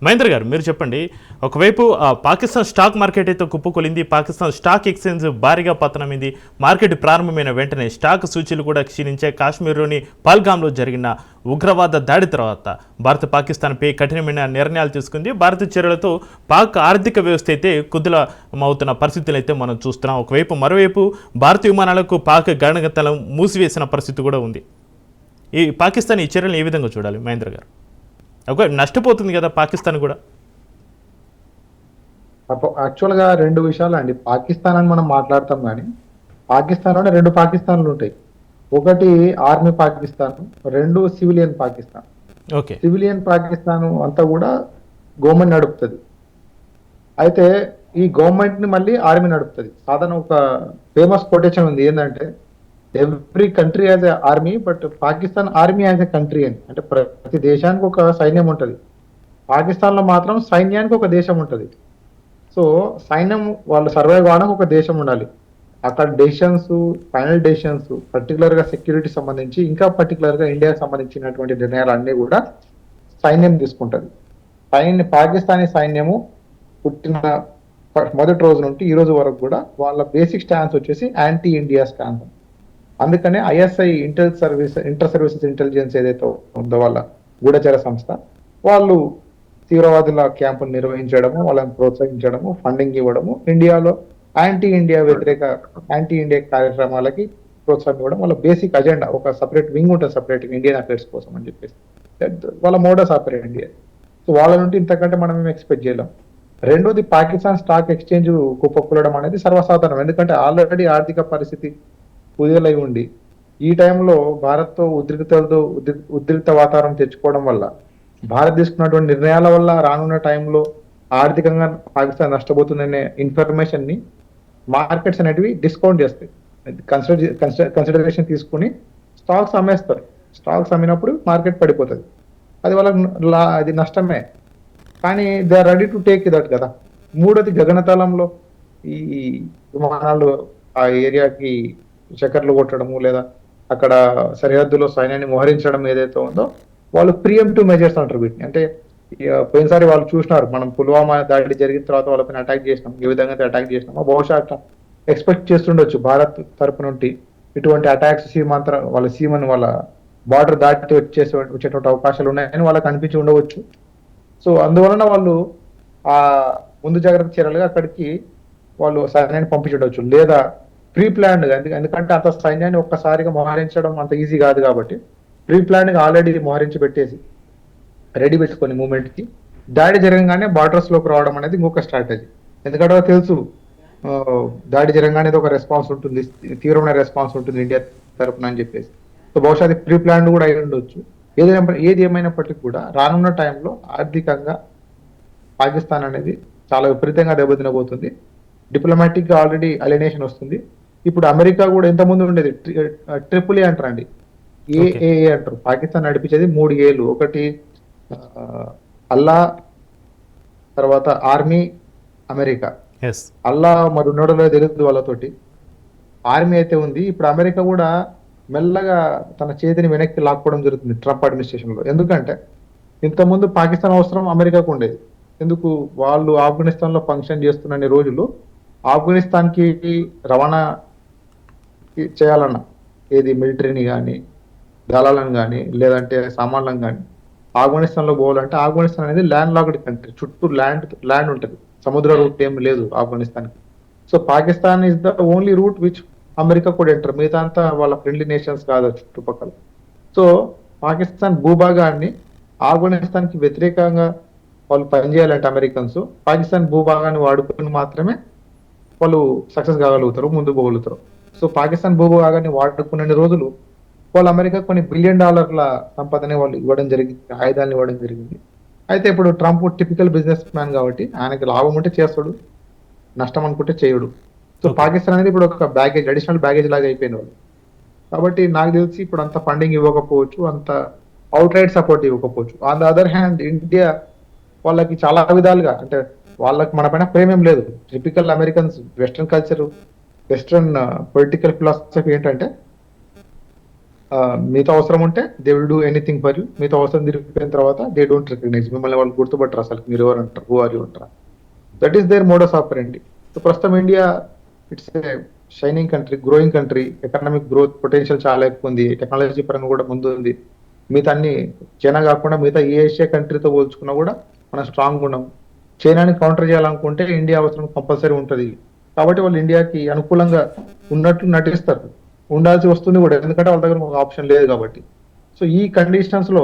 మహేంద్ర గారు, మీరు చెప్పండి. ఒకవైపు పాకిస్తాన్ స్టాక్ మార్కెట్ అయితే కుప్పకొలింది, పాకిస్తాన్ స్టాక్ ఎక్స్చేంజ్ భారీగా పతనమైంది. మార్కెట్ ప్రారంభమైన వెంటనే స్టాక్ సూచీలు కూడా క్షీణించాయి. కాశ్మీర్లోని పహల్గామ్లో జరిగిన ఉగ్రవాద దాడి తర్వాత భారత్ పాకిస్తాన్పై కఠినమైన నిర్ణయాలు తీసుకుంది. భారత చర్యలతో పాక్ ఆర్థిక వ్యవస్థ అయితే కుదులమవుతున్న పరిస్థితులు అయితే మనం చూస్తున్నాం. మరోవైపు భారత విమానాలకు పాక్ గగనతలం మూసివేసిన పరిస్థితి కూడా ఉంది. ఈ పాకిస్తాన్ ఈ చర్యలను ఏ విధంగా చూడాలి మహేంద్ర గారు? నష్టపోతుంది కదా పాకిస్తాన్ కూడా.
యాక్చువల్గా రెండు విషయాలు అండి. పాకిస్తాన్ అని మనం మాట్లాడతాం కానీ పాకిస్తాన్లోనే రెండు పాకిస్తాన్లు ఉంటాయి. ఒకటి ఆర్మీ పాకిస్తాన్, రెండు సివిలియన్ పాకిస్తాన్. సివిలియన్ పాకిస్తాన్ అంతా కూడా గవర్నమెంట్ నడుపుతుంది. అయితే ఈ గవర్నమెంట్ ని మళ్ళీ ఆర్మీ నడుపుతుంది. సాధారణ ఒక ఫేమస్ కొటేషన్ ఉంది, ఏంటంటే every country as a army but Pakistan army as a country అని. అంటే ప్రతి దేశానికి ఒక సైన్యం ఉంటుంది, పాకిస్తాన్లో మాత్రం సైన్యానికి ఒక దేశం ఉంటుంది. సో సైన్యం వాళ్ళు సర్వైవ్ కావడానికి ఒక దేశం ఉండాలి. అక్కడ డెసిషన్స్, ఫైనల్ డెసిషన్స్, పర్టికులర్గా సెక్యూరిటీ సంబంధించి, ఇంకా పర్టికులర్గా ఇండియాకి సంబంధించినటువంటి నిర్ణయాలు అన్నీ కూడా సైన్యం తీసుకుంటుంది. పాకిస్తానీ సైన్యము పుట్టిన మొదటి రోజు నుండి ఈ రోజు వరకు కూడా వాళ్ళ బేసిక్ స్టాన్స్ వచ్చేసి యాంటీ ఇండియా స్టాన్స్. అందుకనే ISI ఇంటర్ సర్వీసెస్ ఇంటెలిజెన్స్ ఏదైతే ఉందో వాళ్ళ గూఢచర సంస్థ, వాళ్ళు తీవ్రవాదుల క్యాంపులు నిర్వహించడము, వాళ్ళని ప్రోత్సహించడము, ఫండింగ్ ఇవ్వడము, ఇండియాలో యాంటీ ఇండియా కార్యక్రమాలకి ప్రోత్సాహం ఇవ్వడం వాళ్ళ బేసిక్ అజెండా. ఒక సపరేట్ వింగ్ ఉంటుంది, సపరేట్ ఇండియన్ అఫేర్స్ కోసం అని చెప్పేసి వాళ్ళ మోడస్ ఆపరేట్ ఇండియా. సో వాళ్ళ నుండి ఇంతకంటే మనం ఏం ఎక్స్పెక్ట్ చేయలేం. రెండోది, పాకిస్తాన్ స్టాక్ ఎక్స్చేంజ్ కుప్పకూలడం అనేది సర్వసాధారణం. ఎందుకంటే ఆల్రెడీ ఆర్థిక పరిస్థితి కుదేలై ఉండి ఈ టైంలో భారత్తో ఉద్రిక్త వాతావరణం తెచ్చుకోవడం వల్ల, భారత్ తీసుకున్నటువంటి నిర్ణయాల వల్ల రానున్న టైంలో ఆర్థికంగా పాకిస్తాన్ నష్టపోతుందనే ఇన్ఫర్మేషన్ ని మార్కెట్స్ అనేటివి డిస్కౌంట్ చేస్తాయి. కన్సిడరేషన్ తీసుకుని స్టాక్స్ అమ్మేస్తారు. స్టాక్స్ అమ్మినప్పుడు మార్కెట్ పడిపోతుంది. అది వాళ్ళకి అది నష్టమే. కానీ they are ready to take that కదా. మూడోది, గగనతలంలో ఈ విమానాలు ఆ ఏరియాకి చక్కర్లు కొట్టడము, లేదా అక్కడ సరిహద్దులో సైన్యాన్ని మోహరించడం ఏదైతే ఉందో, వాళ్ళు ప్రియంప్టివ్ మెజర్స్ అంటారు వీటిని. అంటే పోయినసారి వాళ్ళు చూసినారు, మనం పుల్వామా దాడి జరిగిన తర్వాత వాళ్ళపైన అటాక్ చేసినాం, ఏ విధంగా అటాక్ చేసినామో బహుశా అట్లా ఎక్స్పెక్ట్ చేస్తుండొచ్చు భారత్ తరపు నుండి ఇటువంటి అటాక్స్ సీమను వాళ్ళ బార్డర్ దాటి వచ్చేటువంటి అవకాశాలు ఉన్నాయని వాళ్ళకి అనిపించి ఉండవచ్చు. సో అందువలన వాళ్ళు ఆ ముందు జాగ్రత్త చర్యలుగా అక్కడికి వాళ్ళు సైన్యాన్ని పంపించవచ్చు, లేదా ప్రీ ప్లాన్డ్ గా. ఎందుకంటే అంత సైన్యాన్ని ఒక్కసారిగా మోహరించడం అంత ఈజీ కాదు కాబట్టి ప్రీ ప్లాన్డ్ గా ఆల్రెడీ మోహరించి పెట్టేసి రెడీ పెట్టుకొని మూమెంట్ కి దాడి జరగగానే బార్డర్స్ లోకి రావడం అనేది ఇంకొక స్ట్రాటజీ. ఎందుకంటే తెలుసు దాడి జరగగానే ఒక రెస్పాన్స్ ఉంటుంది, తీవ్రమైన రెస్పాన్స్ ఉంటుంది ఇండియా తరపున అని చెప్పేసి. సో బహుశా అది ప్రీ ప్లాన్డ్ కూడా అయి ఉండొచ్చు. ఏది ఏమైనప్పటికీ కూడా రానున్న టైంలో ఆర్థికంగా పాకిస్తాన్ అనేది చాలా విపరీతంగా దెబ్బతినబోతుంది. డిప్లొమాటిక్ గా ఆల్రెడీ అలినేషన్ వస్తుంది. ఇప్పుడు అమెరికా కూడా ఎంతమంది ఉండేది ట్రిపుల్ ఏ అంటారండి, ఏఏ అంటారు. పాకిస్తాన్ నడిపించేది 3 Aలు. ఒకటి అల్లా, తర్వాత ఆర్మీ, అమెరికా. అల్లా మరి ఉన్నాడో తెలియదు వాళ్ళతోటి. ఆర్మీ అయితే ఉంది. ఇప్పుడు అమెరికా కూడా మెల్లగా తన చేతిని వెనక్కి లాక్కోవడం జరుగుతుంది ట్రంప్ అడ్మినిస్ట్రేషన్ లో. ఎందుకంటే ఇంతకుముందు పాకిస్తాన్ అవసరం అమెరికాకు ఉండేది. ఎందుకు, వాళ్ళు ఆఫ్ఘనిస్తాన్ లో ఫంక్షన్ చేస్తున్న రోజులు ఆఫ్ఘనిస్తాన్ కి రవాణా చేయాలన్నా, ఏది మిలిటరీని కానీ, దళాలను కానీ, లేదంటే సామాన్లను కానీ ఆఫ్ఘనిస్తాన్ లో పోవాలంటే, ఆఫ్ఘనిస్తాన్ అనేది ల్యాండ్ లాక్డ్ కంట్రీ, చుట్టూ ల్యాండ్ ఉంటుంది, సముద్ర రూట్ ఏం లేదు ఆఫ్ఘనిస్తాన్ కి. So Pakistan is the only route which America కూడా ఎంటర్. మిగతా అంతా వాళ్ళ ఫ్రెండ్లీ నేషన్స్ కాదు చుట్టుపక్కల. సో పాకిస్తాన్ భూభాగాన్ని ఆఫ్ఘనిస్తాన్ కి వ్యతిరేకంగా వాళ్ళు పనిచేయాలంటే అమెరికన్స్ పాకిస్తాన్ భూభాగాన్ని వాడుకొని మాత్రమే వాళ్ళు సక్సెస్ కాగలుగుతారు, ముందు పోగలుగుతారు. సో పాకిస్తాన్ భూభాగాన్ని వాడుకునే రోజులు వాళ్ళు అమెరికా కొన్ని $1 బిలియన్ సంపదని వాళ్ళు ఇవ్వడం జరిగింది, ఆయుధాలను ఇవ్వడం జరిగింది. అయితే ఇప్పుడు ట్రంప్ టిపికల్ బిజినెస్ మ్యాన్ కాబట్టి ఆయనకి లాభం ఉంటే చేస్తాడు, నష్టం అనుకుంటే చేయడు. సో పాకిస్తాన్ అనేది ఇప్పుడు ఒక బ్యాగేజ్, అడిషనల్ బ్యాగేజ్ లాగా అయిపోయిన వాళ్ళు. కాబట్టి నాకు తెలిసి ఇప్పుడు అంత ఫండింగ్ ఇవ్వకపోవచ్చు, అంత అవుట్ రైట్ సపోర్ట్ ఇవ్వకపోవచ్చు. On the other hand India వాళ్ళకి చాలా విధాలుగా, అంటే వాళ్ళకి మన పైన ప్రేమేం లేదు. Typical Americans western culture, western political philosophy ఏంటంటే మీతో అవసరం ఉంటే they will do anything for you, మీతో అవసరం తిరిగిపోయిన తర్వాత దే డోంట్ రికగ్నైజ్, మిమ్మల్ని వాళ్ళు గుర్తుపట్టరు అసలు, మీరు ఎవరు అంటారు, హూ ఆర్ యూ అంటారు. That is their modus operandi. So ప్రస్తుతం India it's a shining country, growing country, economic growth potential చాలా ఎక్కువ ఉంది, టెక్నాలజీ పరంగా కూడా ముందు ఉంది. మిగతా అన్ని చైనా కాకుండా మిగతా ఏ ఏషియా కంట్రీతో పోల్చుకున్నా కూడా మనం స్ట్రాంగ్ ఉన్నాం. చైనాని కౌంటర్ చేయాలనుకుంటే ఇండియా అవసరం కంపల్సరీ ఉంటుంది. కాబట్టి వాళ్ళు ఇండియాకి అనుకూలంగా ఉన్నట్లు నటిస్తారు, ఉండాల్సి వస్తుంది కూడా, ఎందుకంటే వాళ్ళ దగ్గర ఒక ఆప్షన్ లేదు కాబట్టి. సో ఈ కండిషన్స్ లో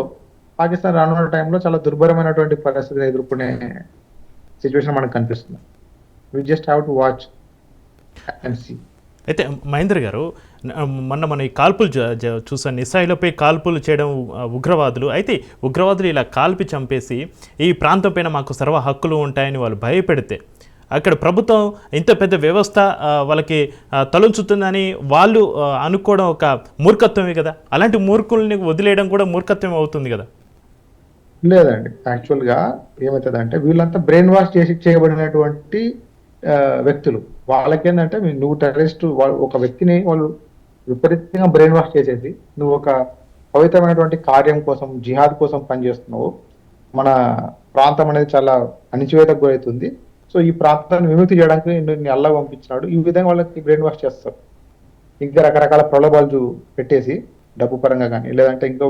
పాకిస్తాన్ రానున్న టైంలో చాలా దుర్భరమైనటువంటి పరిస్థితిని ఎదుర్కొనే సిచ్యువేషన్ మనకు కనిపిస్తుంది. We just have to watch and see.
అయితే మహేంద్ర గారు, మొన్న మన ఈ కాల్పులు చూసాను, ఇస్రాయిల్పై కాల్పులు చేయడం ఉగ్రవాదులు. అయితే ఉగ్రవాదులు ఇలా కాల్పి చంపేసి ఈ ప్రాంతం పైన మాకు సర్వ హక్కులు ఉంటాయని వాళ్ళు భయపెడితే అక్కడ ప్రభుత్వం ఇంత పెద్ద వ్యవస్థ వాళ్ళకి తలొంచుతుందని వాళ్ళు అనుకోవడం ఒక మూర్ఖత్వమే కదా. అలాంటి మూర్ఖుల్ని వదిలేయడం కూడా మూర్ఖత్వం అవుతుంది కదా.
లేదండి, యాక్చువల్గా ఏమవుతుందంటే వీళ్ళంతా బ్రెయిన్ వాష్ చేయబడినటువంటి వ్యక్తులు. వాళ్ళకేంటంటే నువ్వు టెర్రరిస్ట్, ఒక వ్యక్తిని వాళ్ళు విపరీతంగా బ్రెయిన్ వాష్ చేసేసి నువ్వు ఒక పవిత్రమైనటువంటి కార్యం కోసం, జిహాద్ కోసం పనిచేస్తున్నావు, మన ప్రాంతం అనేది చాలా అణిచివేతకు గురవుతుంది, సో ఈ ప్రాంతాన్ని విముక్తి చేయడానికి నేను అల్లా పంపించినాడు, ఈ విధంగా వాళ్ళకి బ్రెయిన్ వాష్ చేస్తారు. ఇంకా రకరకాల ప్రలోభాలు పెట్టేసి డబ్బు పరంగా కానీ, లేదంటే ఇంకో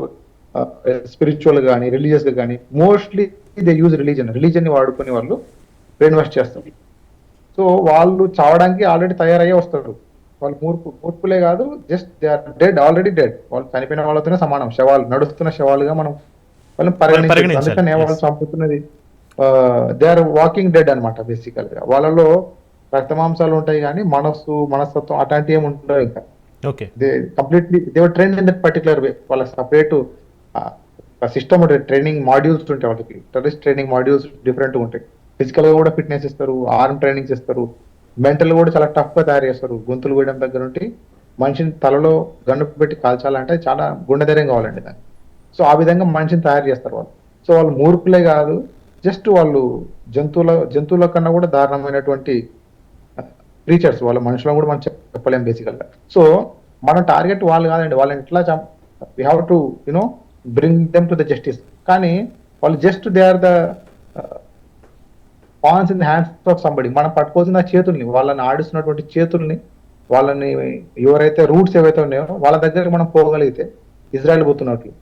స్పిరిచువల్ కానీ, రిలీజియస్ గా కానీ, మోస్ట్లీ దే యూజ్ రిలీజన్ని వాడుకొని వాళ్ళు బ్రెయిన్ వాష్ చేస్తారు. సో వాళ్ళు చావడానికి ఆల్రెడీ తయారయ్యే వస్తారు. వాళ్ళు మూర్ఖులే కాదు, just they are dead, already dead. వాళ్ళు చనిపోయిన వాళ్ళతోనే సమానం, శవాలు, నడుస్తున్న శవాలుగా మనం వాళ్ళని పరిగణించాలి. అందుకనే వాళ్ళు చంపుతున్నది దే ఆర్ వాకింగ్ డెడ్ అనమాట. బేసికల్ గా వాళ్ళలో రక్తమాంసాలు ఉంటాయి కానీ మనస్తత్వం అట్లాంటివి ఏమి ఉండవు. ఇంకా they completely they were trained in that particular way. వాళ్ళకి సపరేట్ సిస్టమ్ ఉంటుంది, ట్రైనింగ్ మాడ్యూల్స్ ఉంటాయి వాళ్ళకి. టెర్రరిస్ట్ ట్రైనింగ్ మాడ్యూల్స్ డిఫరెంట్ ఉంటాయి. ఫిజికల్ గా కూడా ఫిట్నెస్ ఇస్తారు, ఆర్మ్ ట్రైనింగ్స్ ఇస్తారు, మెంటల్ కూడా చాలా టఫ్ గా తయారు చేస్తారు. గొంతులు వేయడం దగ్గర నుండి మనిషిని తలలో గన్ను పెట్టి కాల్చాలంటే చాలా గుండె ధైర్యం కావాలండి దాన్ని. సో ఆ విధంగా మనిషిని తయారు చేస్తారు వాళ్ళు. సో వాళ్ళు మూర్ఖులే కాదు, జస్ట్ వాళ్ళు జంతువుల కన్నా కూడా దారుణమైనటువంటి క్రీచర్స్. వాళ్ళ మనుషులను కూడా మనం చెప్పలేం బేసికల్ గా. సో మన టార్గెట్ వాళ్ళు కాదండి, వాళ్ళని ఎట్లా we have to you know bring them to the justice. కానీ వాళ్ళు just they are the pawns in the hands of somebody. మనం పట్టుకోవాల్సిన చేతుల్ని, వాళ్ళని ఆడిస్తున్నటువంటి చేతుల్ని, వాళ్ళని ఎవరైతే రూట్స్ ఏవైతే ఉన్నాయో వాళ్ళ దగ్గర మనం పోగలిగితే ఇజ్రాయెల్ పోతున్నట్లు.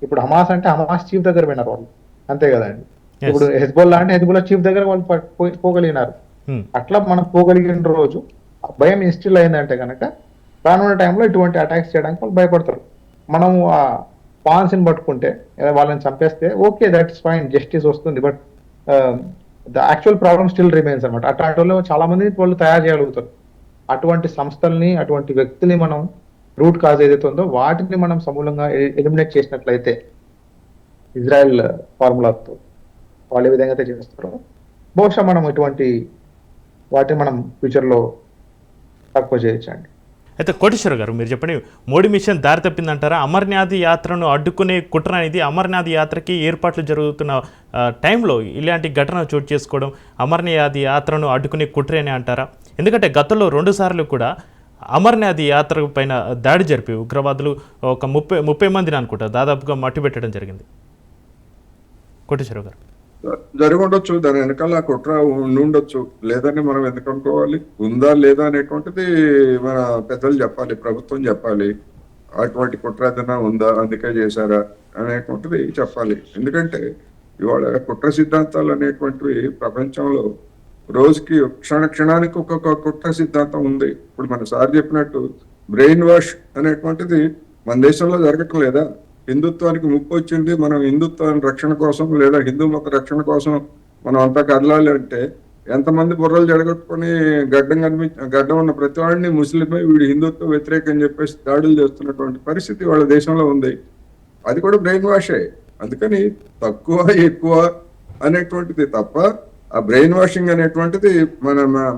ఇప్పుడు హమాస్ అంటే హమాస్ చీఫ్ దగ్గర పోయినారు వాళ్ళు, అంతే కదండి. ఇప్పుడు హెజ్బొల్లా అంటే హెజ్బొల్లా చీఫ్ దగ్గర వాళ్ళు పోగలిగినారు. అట్లా మనం పోగలిగిన రోజు భయం ఇన్స్టిల్ అయిందంటే కనుక రానున్న టైంలో ఇటువంటి అటాక్స్ చేయడానికి వాళ్ళు భయపడతారు. మనము ఆ పాన్స్ ని పట్టుకుంటే వాళ్ళని చంపేస్తే ఓకే, దట్స్ ఫైన్, జస్టిస్ వస్తుంది. But the actual problem still remains అనమాట. అట్లాంటి వాళ్ళు చాలా మంది వాళ్ళు తయారు చేయగలుగుతారు. అటువంటి సంస్థల్ని, అటువంటి వ్యక్తుల్ని మనం రూట్ కాజ్ ఏదైతే ఉందో వాటిని మనం సమూలంగా ఎలిమినేట్ చేసినట్లయితే ఇజ్రాయెల్ ఫార్ములాతో వాళ్ళు ఏ విధంగా అయితే చేస్తారో బహుశా మనం ఇటువంటి వాటిని మనం ఫ్యూచర్లో తక్కువ చేయొచ్చండి.
అయితే కోటేశ్వర గారు, మీరు చెప్పండి, మోడీ మిషన్ దారి తప్పిందంటారా? అమర్నాథ్ యాత్రను అడ్డుకునే కుట్ర అనేది, అమర్నాథ్ యాత్రకి ఏర్పాట్లు జరుగుతున్న టైంలో ఇలాంటి ఘటన చోటు చేసుకోవడం అమర్నాథ్ యాత్రను అడ్డుకునే కుట్ర అని అంటారా? ఎందుకంటే గతంలో 2 సార్లు కూడా అమర్నాథ్ యాత్ర పైన దాడి జరిపి ఉగ్రవాదులు ఒక 30 మందిని అనుకుంటా దాదాపుగా మట్టి పెట్టడం జరిగింది. కోటేశ్వర గారు,
జరిగి ఉండొచ్చు, దాని వెనకాల కుట్ర ఉండొచ్చు, లేదని మనం ఎందుకు అనుకోవాలి? ఉందా లేదా అనేటువంటిది మన పెద్దలు చెప్పాలి, ప్రభుత్వం చెప్పాలి. అటువంటి కుట్ర ఏదైనా ఉందా, అందుకే చేశారా అనేటువంటిది చెప్పాలి. ఎందుకంటే ఇవాళ కుట్ర సిద్ధాంతాలు అనేటువంటివి ప్రపంచంలో రోజుకి క్షణానికి ఒక్కొక్క కుట్ర సిద్ధాంతం ఉంది. ఇప్పుడు మన సార్ చెప్పినట్టు బ్రెయిన్ వాష్ అనేటువంటిది మన దేశంలో జరగటం లేదా? హిందుత్వానికి ముప్పు వచ్చింది, మనం హిందుత్వాన్ని రక్షణ కోసం లేదా హిందూ మత రక్షణ కోసం మనం అంతా కదలాలి అంటే ఎంతమంది బుర్రలు జడగొట్టుకొని గడ్డం ఉన్న ప్రతి వాడిని ముస్లిమే, వీడు హిందుత్వ వ్యతిరేకం అని చెప్పేసి దాడులు చేస్తున్నటువంటి పరిస్థితి వాళ్ళ దేశంలో ఉంది. అది కూడా బ్రెయిన్ వాషే. అందుకని తక్కువ ఎక్కువ అనేటువంటిది తప్ప ఆ బ్రెయిన్ వాషింగ్ అనేటువంటిది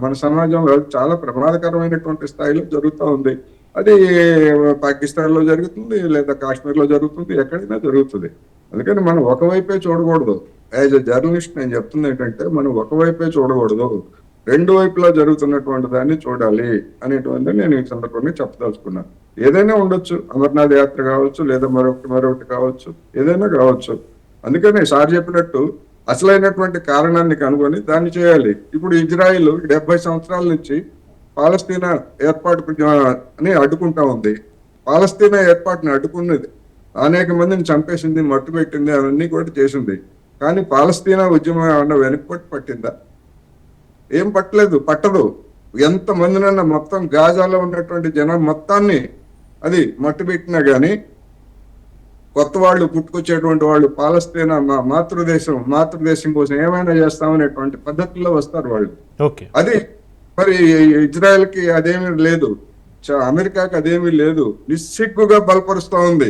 మన సమాజంలో చాలా ప్రమాదకరమైనటువంటి స్థాయిలో జరుగుతూ ఉంది. అది పాకిస్తాన్ లో జరుగుతుంది, లేదా కాశ్మీర్ లో జరుగుతుంది, ఎక్కడైనా జరుగుతుంది. అందుకని మనం ఒకవైపే చూడకూడదు. యాజ్ ఎ జర్నలిస్ట్ నేను చెప్తుంది ఏంటంటే, మనం ఒకవైపే చూడకూడదు, రెండు వైపులా జరుగుతున్నటువంటి దాన్ని చూడాలి అనేటువంటిది నేను ఈ సందర్భంగా చెప్పదలుచుకున్నాను. ఏదైనా ఉండొచ్చు, అమర్నాథ్ యాత్ర కావచ్చు, లేదా మరొకటి కావచ్చు, ఏదైనా కావచ్చు. అందుకని సార్ చెప్పినట్టు అసలైనటువంటి కారణాన్ని కనుగొని దాన్ని చేయాలి. ఇప్పుడు ఇజ్రాయిల్ 70 సంవత్సరాల నుంచి పాలస్తీనా ఏర్పాటు అని అడ్డుకుంటా ఉంది. పాలస్తీనా ఏర్పాటుని అడ్డుకున్నది, అనేక మందిని చంపేసింది, మట్టు పెట్టింది, అవన్నీ కూడా చేసింది. కానీ పాలస్తీనా ఉద్యమం ఏమన్నా వెనక్కి పట్టిందా? ఏం పట్టదు. ఎంత మందినన్నా మొత్తం గాజాలో ఉన్నటువంటి జనం మొత్తాన్ని అది మట్టు పెట్టినా గానీ కొత్త వాళ్ళు పుట్టుకొచ్చేటువంటి వాళ్ళు పాలస్తీనా మా మాతృదేశం కోసం ఏమైనా చేస్తామనేటువంటి పద్ధతుల్లో వస్తారు వాళ్ళు.
ఓకే,
అది మరి ఇజ్రాయెల్ కి అదేమీ లేదు, అమెరికాకి అదేమీ లేదు, నిస్సిగ్గుగా బలపరుస్తూ ఉంది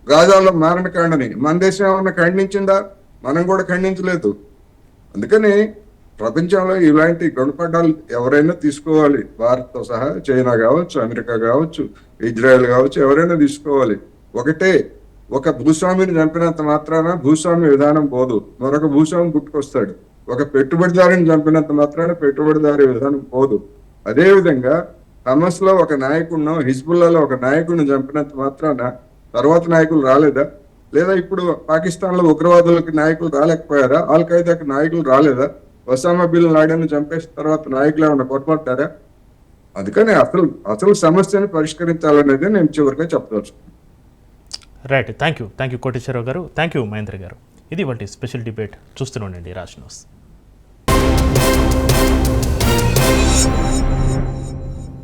గాజాలో మారణకాండని. మన దేశం ఏమన్నా ఖండించిందా? మనం కూడా ఖండించలేదు. అందుకని ప్రపంచంలో ఇలాంటి గుణపాఠాలు ఎవరైనా తీసుకోవాలి. భారత్తో సహా చైనా కావచ్చు, అమెరికా కావచ్చు, ఇజ్రాయెల్ కావచ్చు, ఎవరైనా తీసుకోవాలి. ఒకటే, ఒక భూస్వామిని చంపినంత మాత్రాన భూస్వామి విధానం పోదు, మరొక భూస్వామి పుట్టుకొస్తాడు. ఒక పెట్టుబడిదారుని చంపినంత మాత్రాన పెట్టుబడిదారి విధానం పోదు. అదే విధంగా హమస్ లో ఒక నాయకుడినో, హిజ్బుల్లాలో ఒక నాయకుడిని చంపినంత మాత్రాన తర్వాత నాయకులు రాలేదా? లేదా ఇప్పుడు పాకిస్తాన్ లో ఉగ్రవాదులకి నాయకులు రాలేకపోయారా? అల్ ఖైదాకి నాయకులు రాలేదా? ఒసామా బిన్ లాడెన్ చంపేసిన తర్వాత నాయకులు ఏమన్నా కొట్టబడ్డారా? అందుకని అసలు సమస్యను పరిష్కరించాలనేది నేను చివరిగా చెప్పదలుచుకున్నాను.
రైట్, థ్యాంక్ యూ కోటేశ్వరరావు గారు, థ్యాంక్ యూ మహేంద్ర గారు. ఇది వాటి స్పెషల్ డిబేట్. చూస్తూనే ఉండండి రాజ్ న్యూస్.